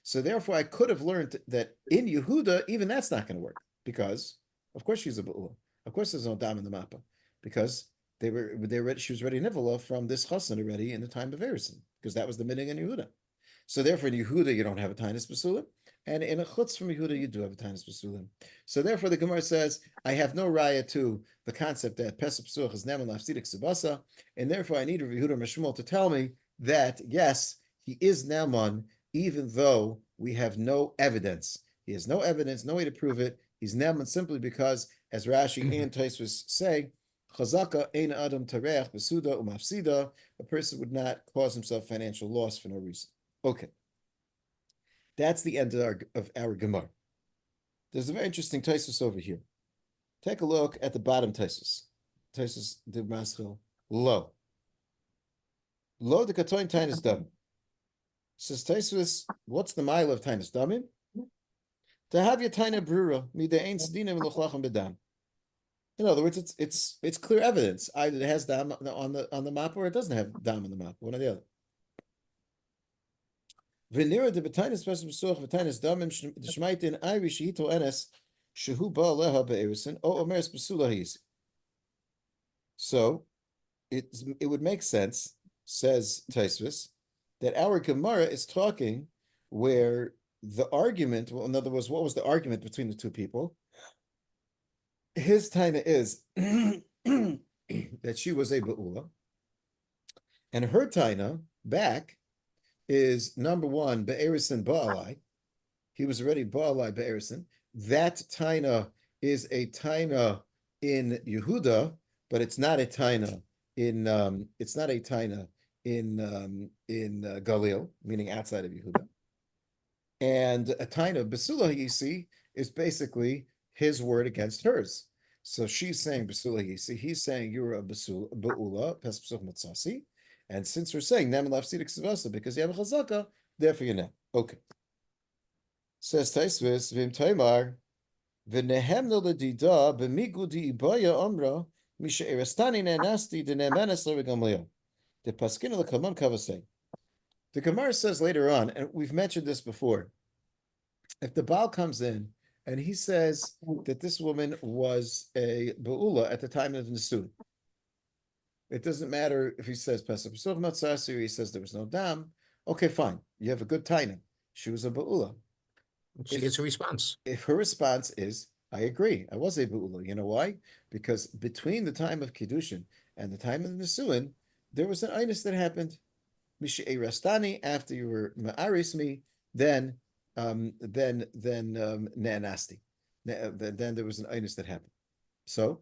So therefore, I could have learned that in Yehuda, even that's not going to work, because of course she's a ba'ula. Of course there's no dam in the mappa, because they were ready, she was ready nivola from this chassan already in the time of Erison, because that was the minig in Yehuda. So therefore, in Yehuda you don't have a tainas basulim, and in a chutz from Yehuda you do have a tainas basulim. So therefore, the Gemara says I have no raya to the concept that pesach psuach is neman lafsidik subasa, and therefore I need Rabbi Yehuda Mishmuel to tell me that yes, he is neman, even though we have no evidence. He has no evidence, no way to prove it. He's neman simply because, as Rashi and Tosfos say, chazaka ein adam tareach besuda umafsida, a person would not cause himself financial loss for no reason. Okay. That's the end of our Gemara. There's a very interesting Tosfos over here. Take a look at the bottom Tosfos. Tosfos de Maschil. Lo de katoin tainis dam. Says Tosfos, what's the mile of tainis damim? To have your taina brura mida ein sedinim v'lochlachem bedam. In other words, it's clear evidence. Either it has dam on the map or it doesn't have dam on the map. One or the other. V'nira de b'tainis pesach b'suach v'tainis damim d'shmaitin ayri shehito enes shehu ba'aleha be'erisin o omeres b'sula ha'yisi. So it would make sense, says Tosfos, that our Gemara is talking where the argument, well, in other words, what was the argument between the two people? His taina is that she was a ba'ula, and her taina back is number one, be'erisin ba'alai. He was already ba'alai be'erisin. That taina is a taina in Yehuda, but it's not a taina in Galil, meaning outside of Yehuda. And a taina Basula Yisi is basically his word against hers. So she's saying Basula Yisi, he's saying you're a Ba'ula, Pesach Matsasi. And since we're saying Neman Lafsidik Savasa because you have a Chazaka, therefore you're not. Okay. Says Tosfos, Vim Taimar, V'nehem Dida, B'migu di Ibaya Amra, Misha Erastani Nanasti, the Nemanes Levigamleo. The Paskin Lakamon Kavasei. The Gemara says later on, and we've mentioned this before, if the Baal comes in and he says that this woman was a Ba'ula at the time of Nisun, it doesn't matter if he says Pesach Pesach Matzasi or he says there was no dam. Okay, fine. You have a good taina. She was a Ba'ula. She gets a response. If her response is, I agree, I was a Ba'ula. You know why? Because between the time of Kiddushin and the time of Nisuin, there was an einus that happened. Misha Rastani, after you were Ma'aris me, then Ne'anasti. Then there was an einus that happened. So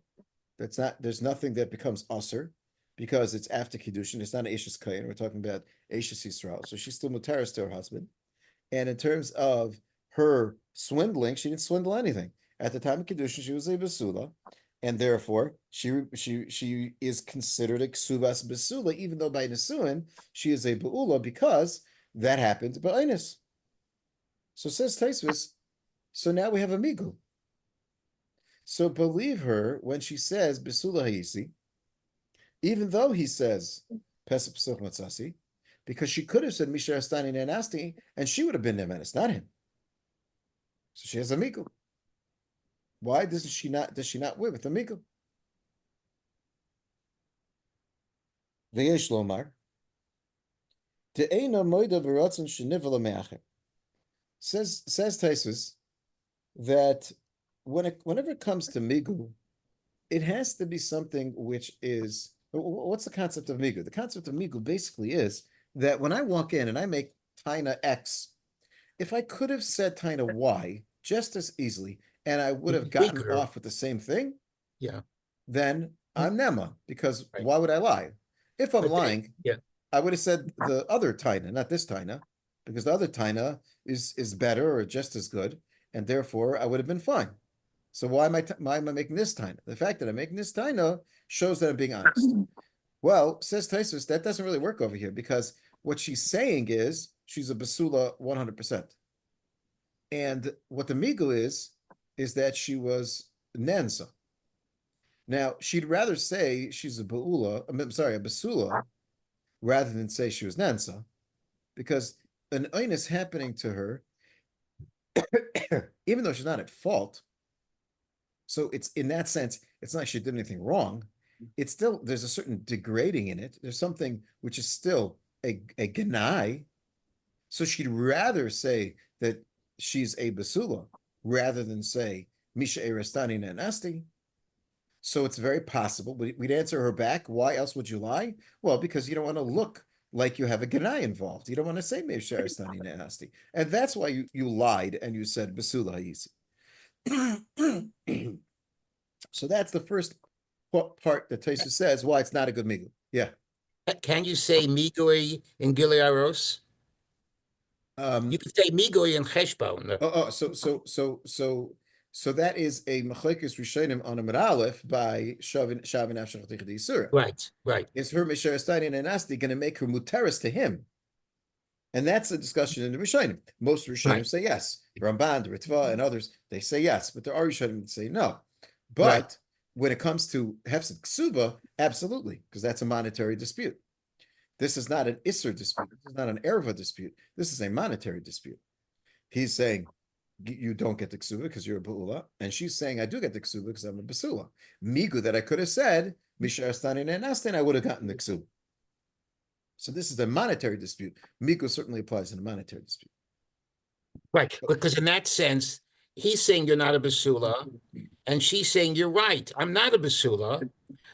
there's nothing that becomes usher because it's after Kiddushin. It's not an Eishes Kayin. We're talking about Eishes Yisrael. So she's still mutaris to her husband. And in terms of her swindling, she didn't swindle anything. At the time of Kiddushin, she was a Basula. And therefore, she is considered a ksubas besula, even though by Nisuin, she is a be'ula because that happened by Einus. So says Tosfos, so now we have a migu. So believe her when she says besula hayisi, even though he says pesach pesach matzasi, because she could have said misha astani nanasti, and she would have been nemenis, not him. So she has a migu. Why does she not win with a migu? V'yesh lomar te'ena moida beratzon shenivala me'acher. Says Tosfos that whenever it comes to migu, it has to be something which is, what's the concept of migu? The concept of migu basically is that when I walk in and I make taina X, if I could have said taina Y just as easily, and I would have gotten off with the same thing, then I'm Nema, because why would I lie? If I'm lying, I would have said the other taina, not this taina, because the other taina is better or just as good, and therefore I would have been fine. So why am I making this taina? The fact that I'm making this taina shows that I'm being honest. Well, says Tosfos, that doesn't really work over here, because what she's saying is she's a basula 100%. And what the migu is that she was nensa. Now, she'd rather say she's a Ba'ula, I'm sorry, a Basula, rather than say she was Nansa, because an Oinus happening to her, even though she's not at fault, so it's in that sense, it's not like she did anything wrong. It's still, there's a certain degrading in it. There's something which is still a Ganai. So she'd rather say that she's a Basula rather than say Misha Erestani Nanasti. So it's very possible. We'd answer her back. Why else would you lie? Well, because you don't want to look like you have a Ganai involved. You don't want to say Misha Erestani Nanasti. And that's why you lied and you said Basula Hayisi. So that's the first part that Taisa says why it's not a good migu. Yeah. Can you say migoi in Gilei Aros? You could say migoi in Cheshbon. So that is a machlekes rishonim on a Aleph by Shavin Afshach Yisura. Right. Is her Misharastani and Nasti going to make her muteris to him? And that's a discussion in the Rishonim. Most Rishonim say yes. Ramban, the Ritva, and others, they say yes. But there are Rishonim that say no. But when it comes to Hefsed Ksuba, absolutely, because that's a monetary dispute. This is not an Isser dispute. This is not an Erva dispute. This is a monetary dispute. He's saying, you don't get the Ksuba because you're a Ba'ula. And she's saying, I do get the Ksuba because I'm a Basula. Migu that I could have said, Mishar Stanin and Astin, I would have gotten the Ksuba. So this is a monetary dispute. Migu certainly applies in a monetary dispute. Right, because in that sense, he's saying you're not a Basula, and she's saying you're right. I'm not a Basula,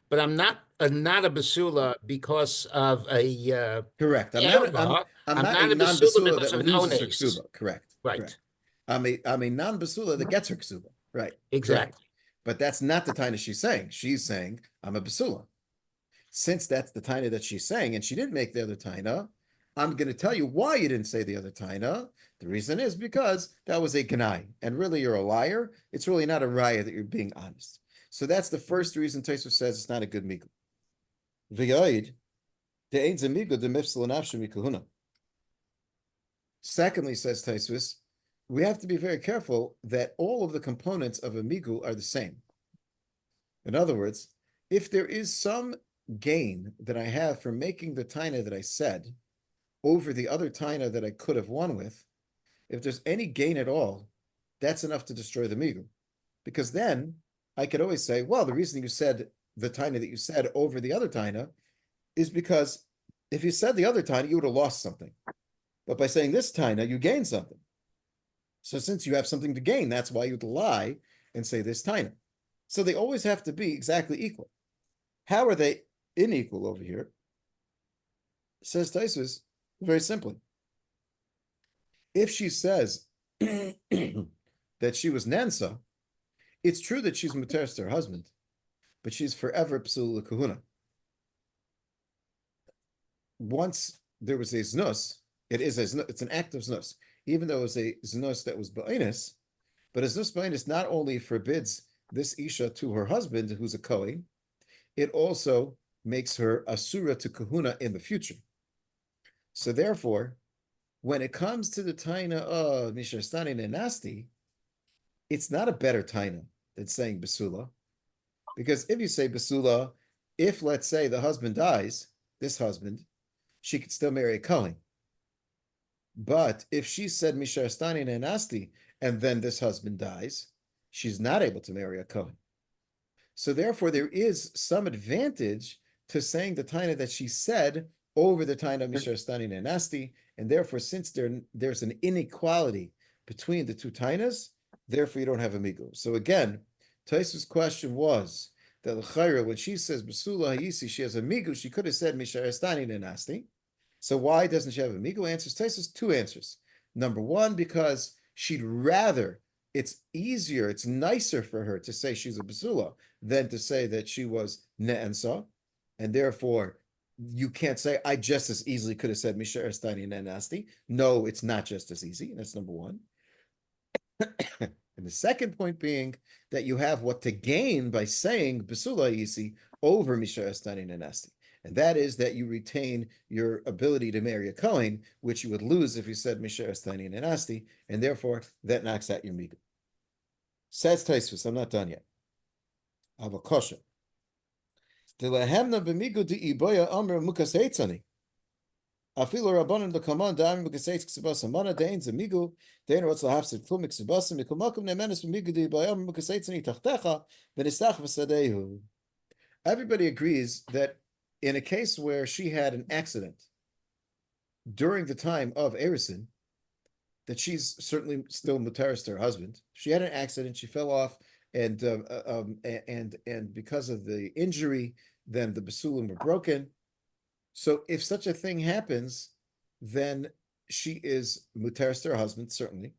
but I'm not a Basula because of a correct. I'm not a non-Basula that loses her Ksuba. Correct. Right. Correct. I'm a non-Basula that gets her Ksuba. Right. Exactly. Correct. But that's not the Taina she's saying. She's saying I'm a Basula. Since that's the Taina that she's saying, and she didn't make the other Taina, I'm going to tell you why you didn't say the other Taina. The reason is because that was a Ganai, and really you're a liar. It's really not a raya that you're being honest. So that's the first reason Tosfos says it's not a good migu. V'yoid de'ein ze migu de'mifsel nafshu mikahuna. Secondly, says Tosfos, we have to be very careful that all of the components of a migu are the same. In other words, if there is some gain that I have from making the taina that I said over the other taina that I could have won with, if there's any gain at all, that's enough to destroy the migu. Because then I could always say, well, the reason you said the taina that you said over the other taina is because if you said the other taina, you would have lost something. But by saying this taina, you gained something. So since you have something to gain, that's why you'd lie and say this taina. So they always have to be exactly equal. How are they unequal over here? Says Tosfos very simply. If she says that she was Nansa, it's true that she's muteris to her husband, but she's forever psul kahuna. Once there was a znus, it's an act of znus, even though it was a znus that was ba'inus, but a znus ba'inus not only forbids this isha to her husband, who's a kohen, it also makes her asura to kahuna in the future. So therefore, when it comes to the taina of Misharstani Nenasti, it's not a better taina than saying basula. Because if you say basula, if let's say the husband dies, this husband, she could still marry a kohen. But if she said Misharstani Nenasti and then this husband dies, she's not able to marry a kohen. So therefore, there is some advantage to saying the taina that she said over the taina of Misharstani Nenasti, and therefore, since there's an inequality between the two tainas, therefore you don't have a migu. So again, Tosfos' question was that l'chayra, when she says Basula Hayisi, she has a migu, she could have said Misharstani Nenasti. So why doesn't she have a migu? Answers Tosfos, two answers. Number one, because she'd rather, it's easier, it's nicer for her to say she's a Basula than to say that she was Ne'ensa, and therefore you can't say, I just as easily could have said Misha Erstani and Nasti. No, it's not just as easy. That's number one. And the second point being that you have what to gain by saying Basula Yisi over Misha Erstani and Nasti. And that is that you retain your ability to marry a Kohen, which you would lose if you said Misha Erstani and Nasti, and therefore that knocks out your migu. Says Tosfos, I'm not done yet. I have a kosher. Dilahemna b'migu di'iboya amr mukas heitzani. Afilo rabbanon l'kamon da'am mukas heitz ksibas amana dein zemigu dein rotz lahafsid klum ksibasim mikumakum nemenes b'migu di'iboya amr mukas heitzani tachtecha v'nistach v'sadehu. Everybody agrees that in a case where she had an accident during the time of Erison, that she's certainly still mutaris to her husband. She had an accident, she fell off, and because of the injury, then the basulim were broken. So if such a thing happens, then she is mutaris to her husband, certainly,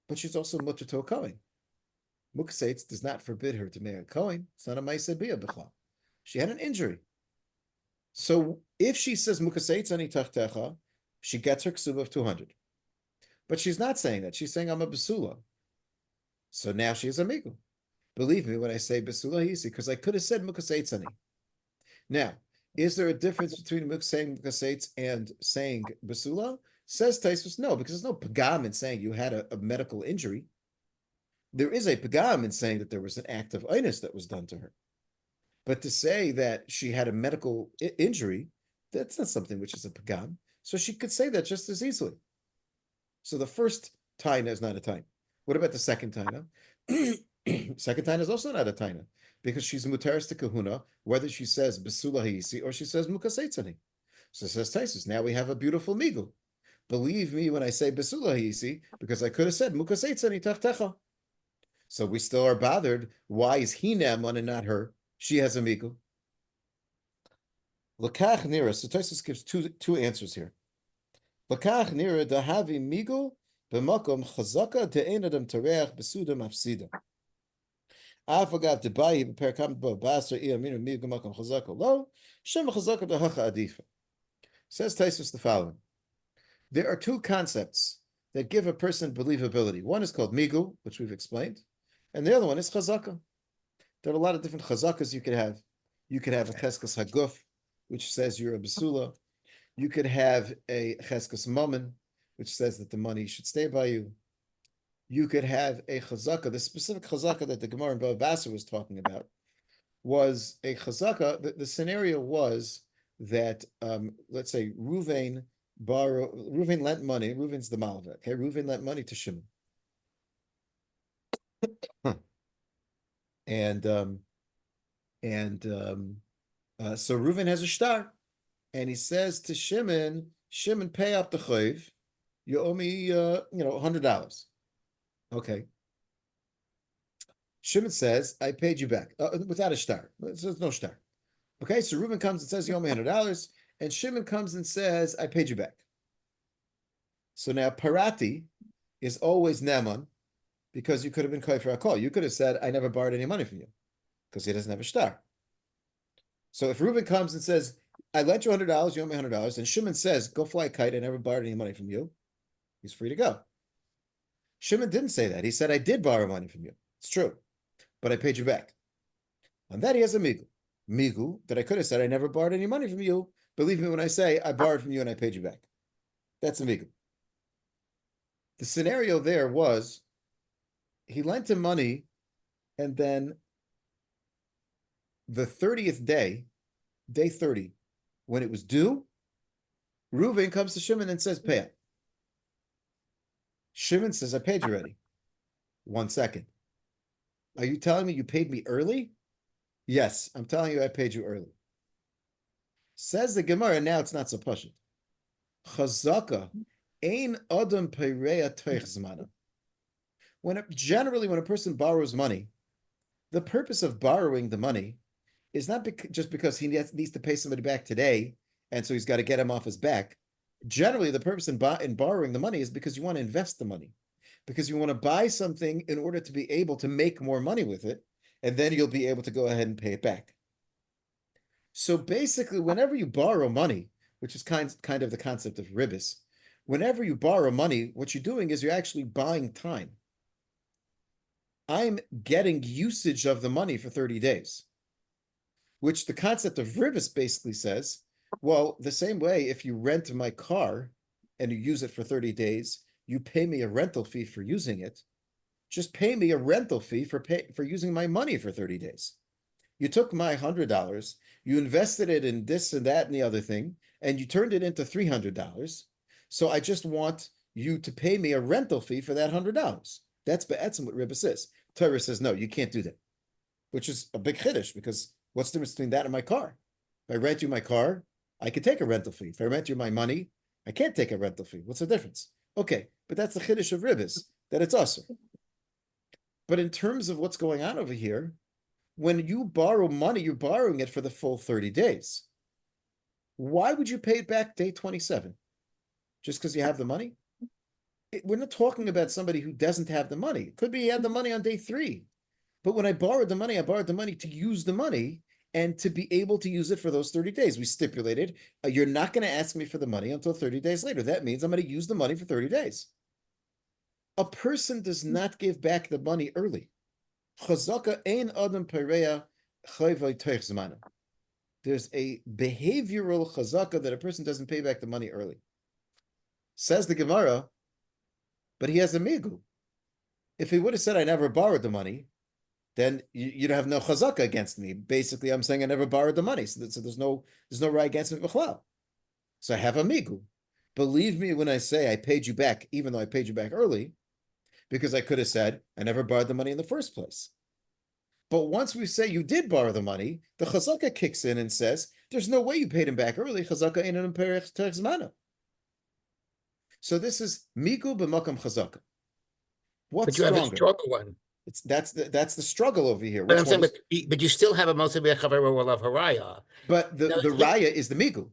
but she's also mutar to a kohen. Mukseitz does not forbid her to marry a kohen. It's not a ma'aseh bia b'chal. She had an injury. So if she says mukseitz ani tachtecha, she gets her ksuba of 200. But she's not saying that. She's saying I'm a basula. So now she is a migu. Believe me when I say basula hisi, because I could have said mukseitz ani. Now, is there a difference between saying mukseitz and saying basula? Says Taisus, no, because there's no pagam in saying you had a medical injury. There is a pagam in saying that there was an act of einus that was done to her. But to say that she had a medical injury, that's not something which is a pagam. So she could say that just as easily. So the first taina is not a taina. What about the second taina? Second taina is also not a taina because she's mutaris to kahuna, whether she says besula ha'isi or she says mukaseitzani. So says Taisus, now we have a beautiful migu. Believe me when I say besula ha'isi, because I could have said mukaseitzani tachtecha. So we still are bothered. Why is he ne'eman and not her? She has a migu. Lakach nira. So Taisus gives two answers here. Lakach nira dahavi migu b'makom chazaka de'enadam tareach besudam afsida. Afagav debayi b'perkam b'basar iyaminu migu b'makom chazaka lo shem chazaka dahacha adifa. Says Taisus the following: there are two concepts that give a person believability. One is called migu, which we've explained, and the other one is chazaka. There are a lot of different chazakas you could have. You could have a cheskas haguf, which says you're a basula. You could have a cheskas mammon, which says that the money should stay by you. You could have a chazaka. The specific chazaka that the Gemara in Bava Basra was talking about was a chazaka. The scenario was that, let's say, Reuven lent money. Reuven's the Malva. Okay, Reuven lent money to Shimon. So Reuven has a shtar, and he says to Shimon, pay up the chayv. You owe me, $100. Okay. Shimon says, I paid you back without a shtar. There's no shtar. Okay, so Reuven comes and says, you owe me $100, and Shimon comes and says, I paid you back. So now parati is always neman, because you could have been koy for a call. You could have said, I never borrowed any money from you, because he doesn't have a shtar. So if Reuven comes and says, I lent you $100, you owe me $100, and Shimon says, go fly a kite, I never borrowed any money from you, he's free to go. Shimon didn't say that. He said, I did borrow money from you. It's true, but I paid you back. On that, he has a migu. Migu, that I could have said, I never borrowed any money from you. Believe me when I say, I borrowed from you and I paid you back. That's a migu. The scenario there was, he lent him money, and then the 30th day, day 30, when it was due, Reuven comes to Shimon and says, pay it. Shimon says, I paid you already. 1 second. Are you telling me you paid me early? Yes, I'm telling you I paid you early. Says the Gemara, now it's not so pashut. Chazaka, ein adam peireya toich zmana. Generally, when a person borrows money, the purpose of borrowing the money is not just because he needs to pay somebody back today, and so he's got to get him off his back. Generally, the purpose in borrowing the money is because you want to invest the money, because you want to buy something in order to be able to make more money with it, and then you'll be able to go ahead and pay it back. So basically, whenever you borrow money, which is kind of the concept of ribis, whenever you borrow money, what you're doing is you're actually buying time. I'm getting usage of the money for 30 days, which the concept of ribis basically says, well, the same way if you rent my car and you use it for 30 days, you pay me a rental fee for using it. Just pay me a rental fee for using my money for 30 days. You took my $100, you invested it in this and that and the other thing, and you turned it into $300. So I just want you to pay me a rental fee for that $100. That's what Rabbi says. Torah says, no, you can't do that, which is a big chiddush, because what's the difference between that and my car? If I rent you my car, I could take a rental fee. If I rent you my money, I can't take a rental fee. What's the difference? Okay, but that's the chiddush of ribbis, that it's usher. But in terms of what's going on over here, when you borrow money, you're borrowing it for the full 30 days. Why would you pay it back day 27? Just because you have the money? We're not talking about somebody who doesn't have the money. It could be he had the money on day 3. But when I borrowed the money to use the money and to be able to use it for those 30 days. We stipulated, you're not going to ask me for the money until 30 days later. That means I'm going to use the money for 30 days. A person does not give back the money early. Chazaka ein adam pereya chayvay toich zmana. There's a behavioral chazaka that a person doesn't pay back the money early. Says the Gemara, but he has a migu. If he would have said, I never borrowed the money, then you'd have no chazaka against me. Basically, I'm saying I never borrowed the money. So there's no right against me b'chlal. So I have a migu. Believe me when I say I paid you back, even though I paid you back early, because I could have said I never borrowed the money in the first place. But once we say you did borrow the money, the chazaka kicks in and says, there's no way you paid him back early. Chazaka ein perech zmana. So this is migu b'makam chazaka. What's stronger? Have a stronger one. That's the struggle over here. But I'm saying, but you still have a Moshe v'Chavero of haraya. But the raya is the migu.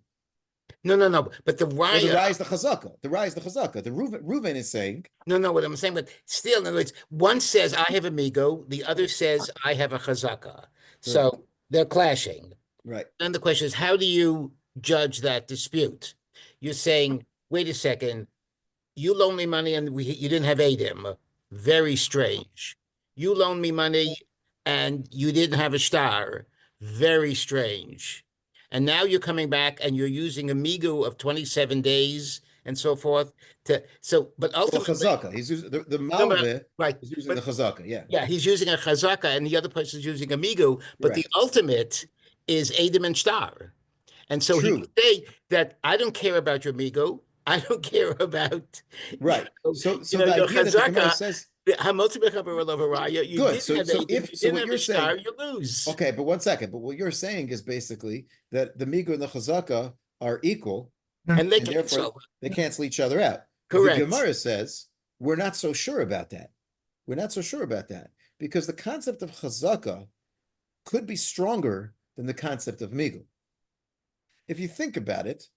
No. But the raya. Well, the raya is the chazaka. The raya is the chazaka. The Reuven is saying. No. What I'm saying, but still, in other words, one says I have a migu, the other says I have a chazaka. So they're clashing. Right. Then the question is, how do you judge that dispute? You're saying, wait a second, you loaned me money and you didn't have Adim. Very strange. You loaned me money and you didn't have a star. Very strange. And now you're coming back and you're using a migu of 27 days and so forth. But ultimately, chazaka. He's using the malveh. Right. He's using the chazaka. Yeah. Yeah, he's using a chazaka and the other person is using a migu. But the ultimate is Adim and star. And so he would say that I don't care about your migu. I don't care about right. So the idea that the Gemara says. Good. So what you're saying, you lose. Okay, but 1 second. But what you're saying is basically that the migu and the chazaka are equal, and therefore they cancel each other out. Correct. The Gemara says we're not so sure about that. We're not so sure about that because the concept of chazaka could be stronger than the concept of migu. If you think about it,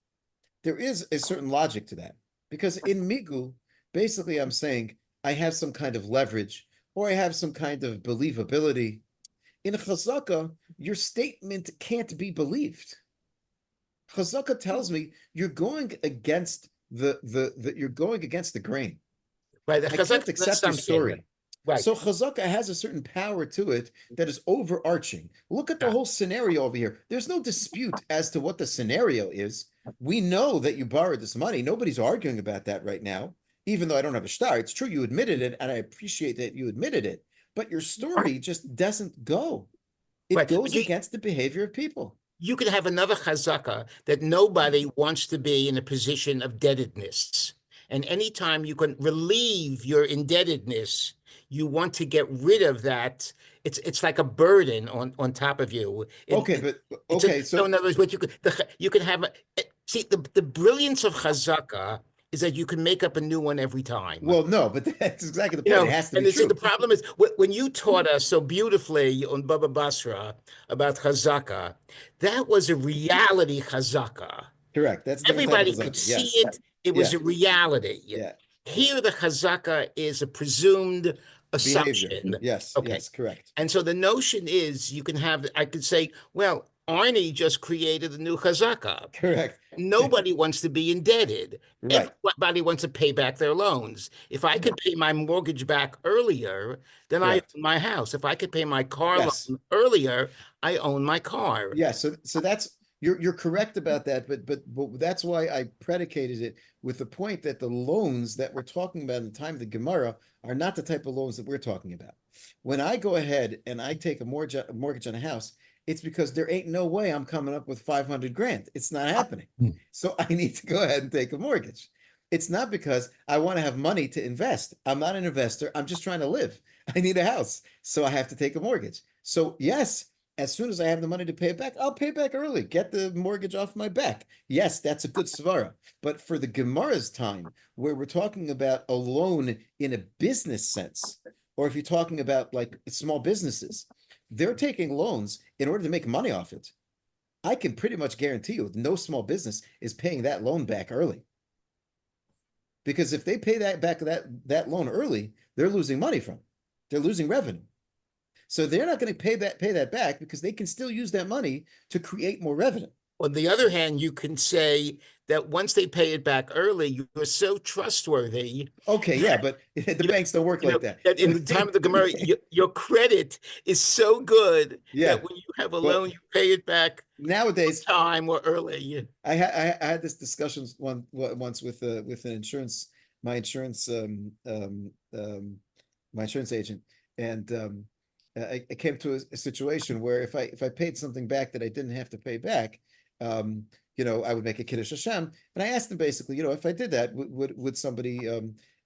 there is a certain logic to that because in migu, basically, I'm saying I have some kind of leverage, or I have some kind of believability. In chazaka, your statement can't be believed. Chazaka tells me you're going against you're going against the grain. Right. I can't accept your story. Right. So chazaka has a certain power to it that is overarching. Look at the whole scenario over here. There's no dispute as to what the scenario is. We know that you borrowed this money. Nobody's arguing about that right now. Even though I don't have a star, it's true you admitted it, and I appreciate that you admitted it. But your story just doesn't go. It goes against the behavior of people. You could have another chazaka that nobody wants to be in a position of indebtedness. And anytime you can relieve your indebtedness, you want to get rid of that. It's like a burden on top of you. So in other words, what you could have. See, the brilliance of chazaka is that you can make up a new one every time. Well, no, but that's exactly the point. It has to be true. The problem is, when you taught us so beautifully on Baba Basra about chazaka, that was a reality chazaka. Correct. That's everybody could see it. It was a reality. Yeah. Here, the chazaka is a presumed assumption. Behavior. Yes. Okay. Yes. Correct. And so the notion is, I could say, well, Arnie just created a new chazaka. Correct. Nobody wants to be indebted. Right. Everybody wants to pay back their loans. If I could pay my mortgage back earlier, then I own my house. If I could pay my car loan earlier, I own my car. Yeah. So that's you're correct about that, but that's why I predicated it with the point that the loans that we're talking about in the time of the Gemara are not the type of loans that we're talking about. When I go ahead and I take a mortgage on a house, it's because there ain't no way I'm coming up with 500 grand. It's not happening. So I need to go ahead and take a mortgage. It's not because I want to have money to invest. I'm not an investor. I'm just trying to live. I need a house. So I have to take a mortgage. So yes, as soon as I have the money to pay it back, I'll pay it back early. Get the mortgage off my back. Yes, that's a good svara. But for the Gemara's time, where we're talking about a loan in a business sense, or if you're talking about like small businesses, they're taking loans in order to make money off it. I can pretty much guarantee you no small business is paying that loan back early. Because if they pay that loan early, they're losing money from it. They're losing revenue. So they're not going to pay that back because they can still use that money to create more revenue. On the other hand, you can say that once they pay it back early, you're so trustworthy. Okay, yeah, but the banks don't work like that. That in the time of the Gemara, your credit is so good Yeah, that when you have a well, loan, you pay it back nowadays time or early. I had this discussion once with an insurance my insurance my insurance agent, and I came to a situation where if I paid something back that I didn't have to pay back, I would make a Kiddush Hashem, and I asked him basically, if I did that, would somebody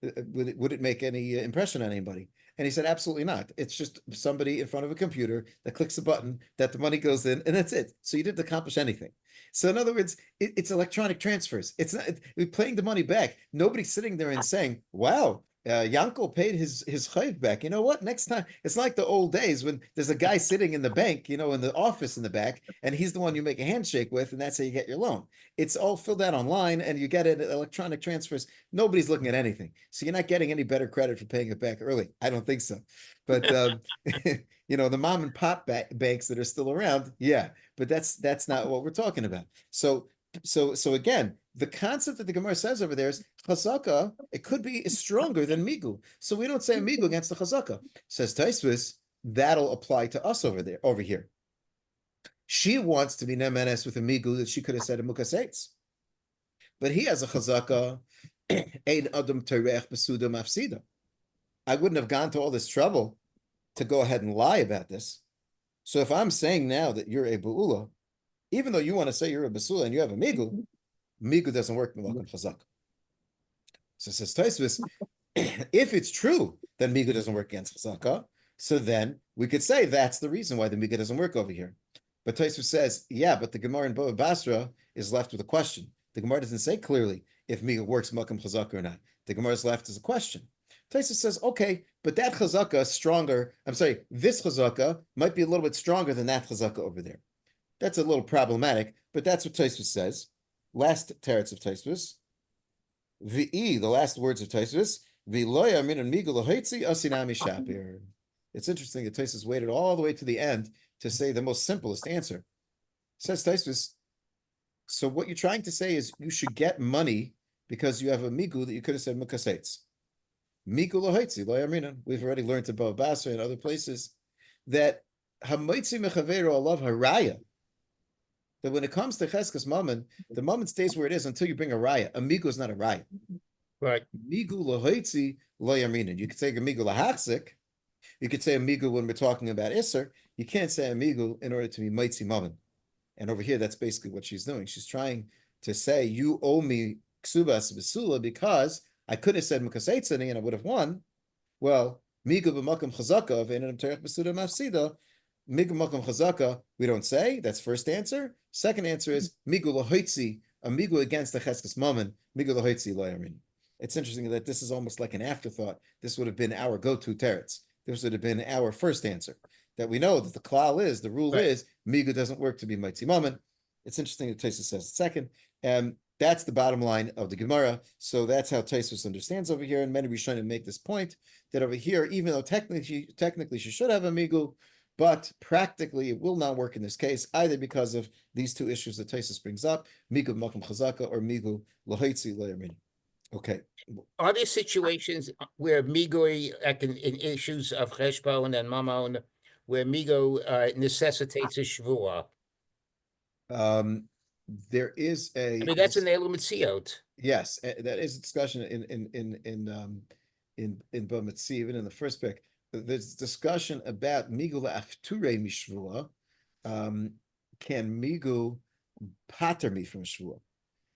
would it make any impression on anybody? And he said, absolutely not. It's just somebody in front of a computer that clicks a button, that the money goes in, and that's it. So you didn't accomplish anything. So in other words, it's electronic transfers. It's not paying the money back. Nobody's sitting there and saying, wow, Yanko paid his chayv back. You know what? Next time, it's like the old days when there's a guy sitting in the bank, in the office in the back, and he's the one you make a handshake with, and that's how you get your loan. It's all filled out online, and you get it electronic transfers. Nobody's looking at anything, so you're not getting any better credit for paying it back early. I don't think so. But the mom and pop banks that are still around, yeah. But that's not what we're talking about. So again, the concept that the Gemara says over there is chazaka. It could be stronger than migu. So we don't say migu against the chazaka. Says Taisvis, that'll apply to us over here. She wants to be nemenes with a migu that she could have said a mukaseitz, but he has a chazaka. Ein adam terech besuda mafsida. I wouldn't have gone to all this trouble to go ahead and lie about this. So if I'm saying now that you're a bu'ula, even though you want to say you're a basula and you have a migu doesn't work in Malkum Chazak. So says Taisvis, if it's true that migu doesn't work against Chazaka, so then we could say that's the reason why the migu doesn't work over here. But Taisvis says, yeah, but the Gemara in Bava Basra is left with a question. The Gemara doesn't say clearly if migu works Malkum Chazaka or not. The Gemara is left as a question. Taisvis says, okay, but that Chazaka is stronger. I'm sorry, this Chazaka might be a little bit stronger than that Chazaka over there. That's a little problematic, but that's what Taisvis says. Last teretz of Taisvis. The last words of Taisvis. It's interesting that Taisvis waited all the way to the end to say the most simplest answer. Says Taisvis, so what you're trying to say is you should get money because you have a migu that you could have said mukaseitz. Migu lohaitzi lo yaminan. We've already learned about Basra and other places that hamaitzi mechaveru alav haraya. That when it comes to Cheskes Mammon, the moment stays where it is until you bring a raya. A migu is not a raya. Right. Migu lahoitzi lo yaminin. You could say a migu lahachzik. You could say a migu when we're talking about Isser. You can't say a migu in order to be maitzi mammon. And over here, that's basically what she's doing. She's trying to say, you owe me ksubas besula because I could have said mukasetzani and I would have won. Well, migu b'makam chazaka v'enam terech besuda mafsida. Migu makam chazaka, we don't say. That's first answer. Second answer is migu lahoitzi, a migu against the cheskes mammon, migu lahoitzi lo yamin. It's interesting that this is almost like an afterthought. This would have been our go-to teretz. This would have been our first answer. That we know that the klal is, the rule is, migu doesn't work to be mitzi mammon. It's interesting that Tosfos says second. And that's the bottom line of the Gemara. So that's how Tosfos understands over here. And many Rishonim make this point that over here, even though technically she should have a migu, but practically it will not work in this case, either because of these two issues that Tosfos brings up, migu makom chazaka or migu lahaitzi lo yamin. Okay. Are there situations where migu, like in issues of cheshbon and mammon, where migu necessitates a shvuah? There is a. I mean, that's an element siot. Yes, that is a discussion in Bamitzi, even in the first pick. There's discussion about migula afture mishvua, can migu pater me from shvua?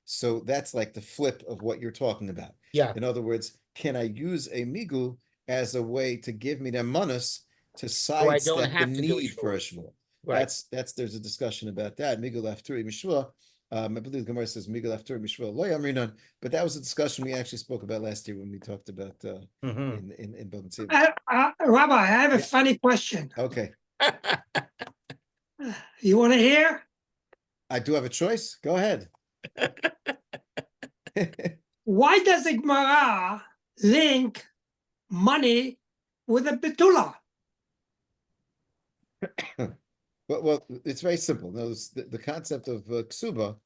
So that's like the flip of what you're talking about. Yeah. In other words, can I use a migu as a way to give me the manas to So I don't sidestep the have to do a need for a shvua. shvua? Right. That's there's a discussion about that. Migu lafturi mishvua. I believe the Gemara says migu lafturi mishvua lo yamrinan, but that was a discussion we actually spoke about last year when we talked about Mhm. in Bava Metzia. Rabbi, I have a Yeah. funny question. Okay, You want to hear? I do have a choice. Go ahead. Why does the Gemara link money with a betula? Well, it's very simple. Notice the concept of ksuba,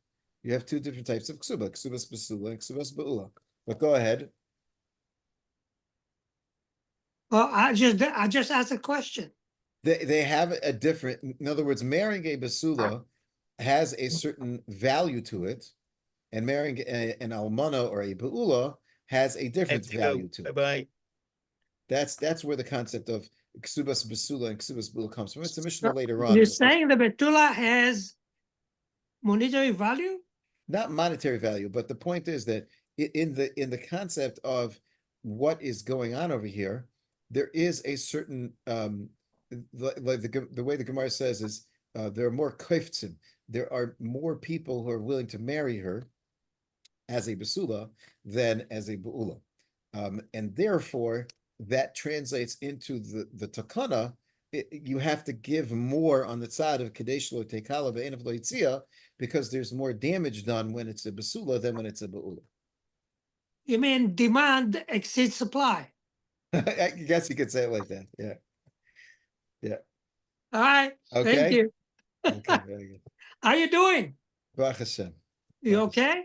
you have two different types of ksuba, ksubas basula and ksubas ba'ula. But go ahead. Well, I just asked a question. They have a different, in other words, marrying a basula has a certain value to it, and marrying an almana or a ba'ula has a different value to it. Bye-bye. That's where the concept of ksubas basula and ksubas ba'ula comes from. It's a Mishnah later on. You're in the first- saying the betula has monetary value? not monetary value, but the point is that in the concept of what is going on over here, there is a certain like the way the Gemara says is there are more koftzim. There are more people who are willing to marry her as a basula than as a ba'ula, and therefore that translates into the takana. You have to give more on the side of kadesh lo tekala ve'enav lo yitzia, because there's more damage done when it's a basula than when it's a ba'ula. You mean demand exceeds supply? I guess you could say it like that. Yeah. All right. Thank Okay. you. Okay. Very good. How you doing? Baruch Hashem. You Baruch Hashem. okay?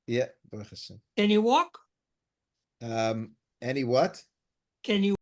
Yeah. Baruch Hashem. Can you walk? Any what? Can you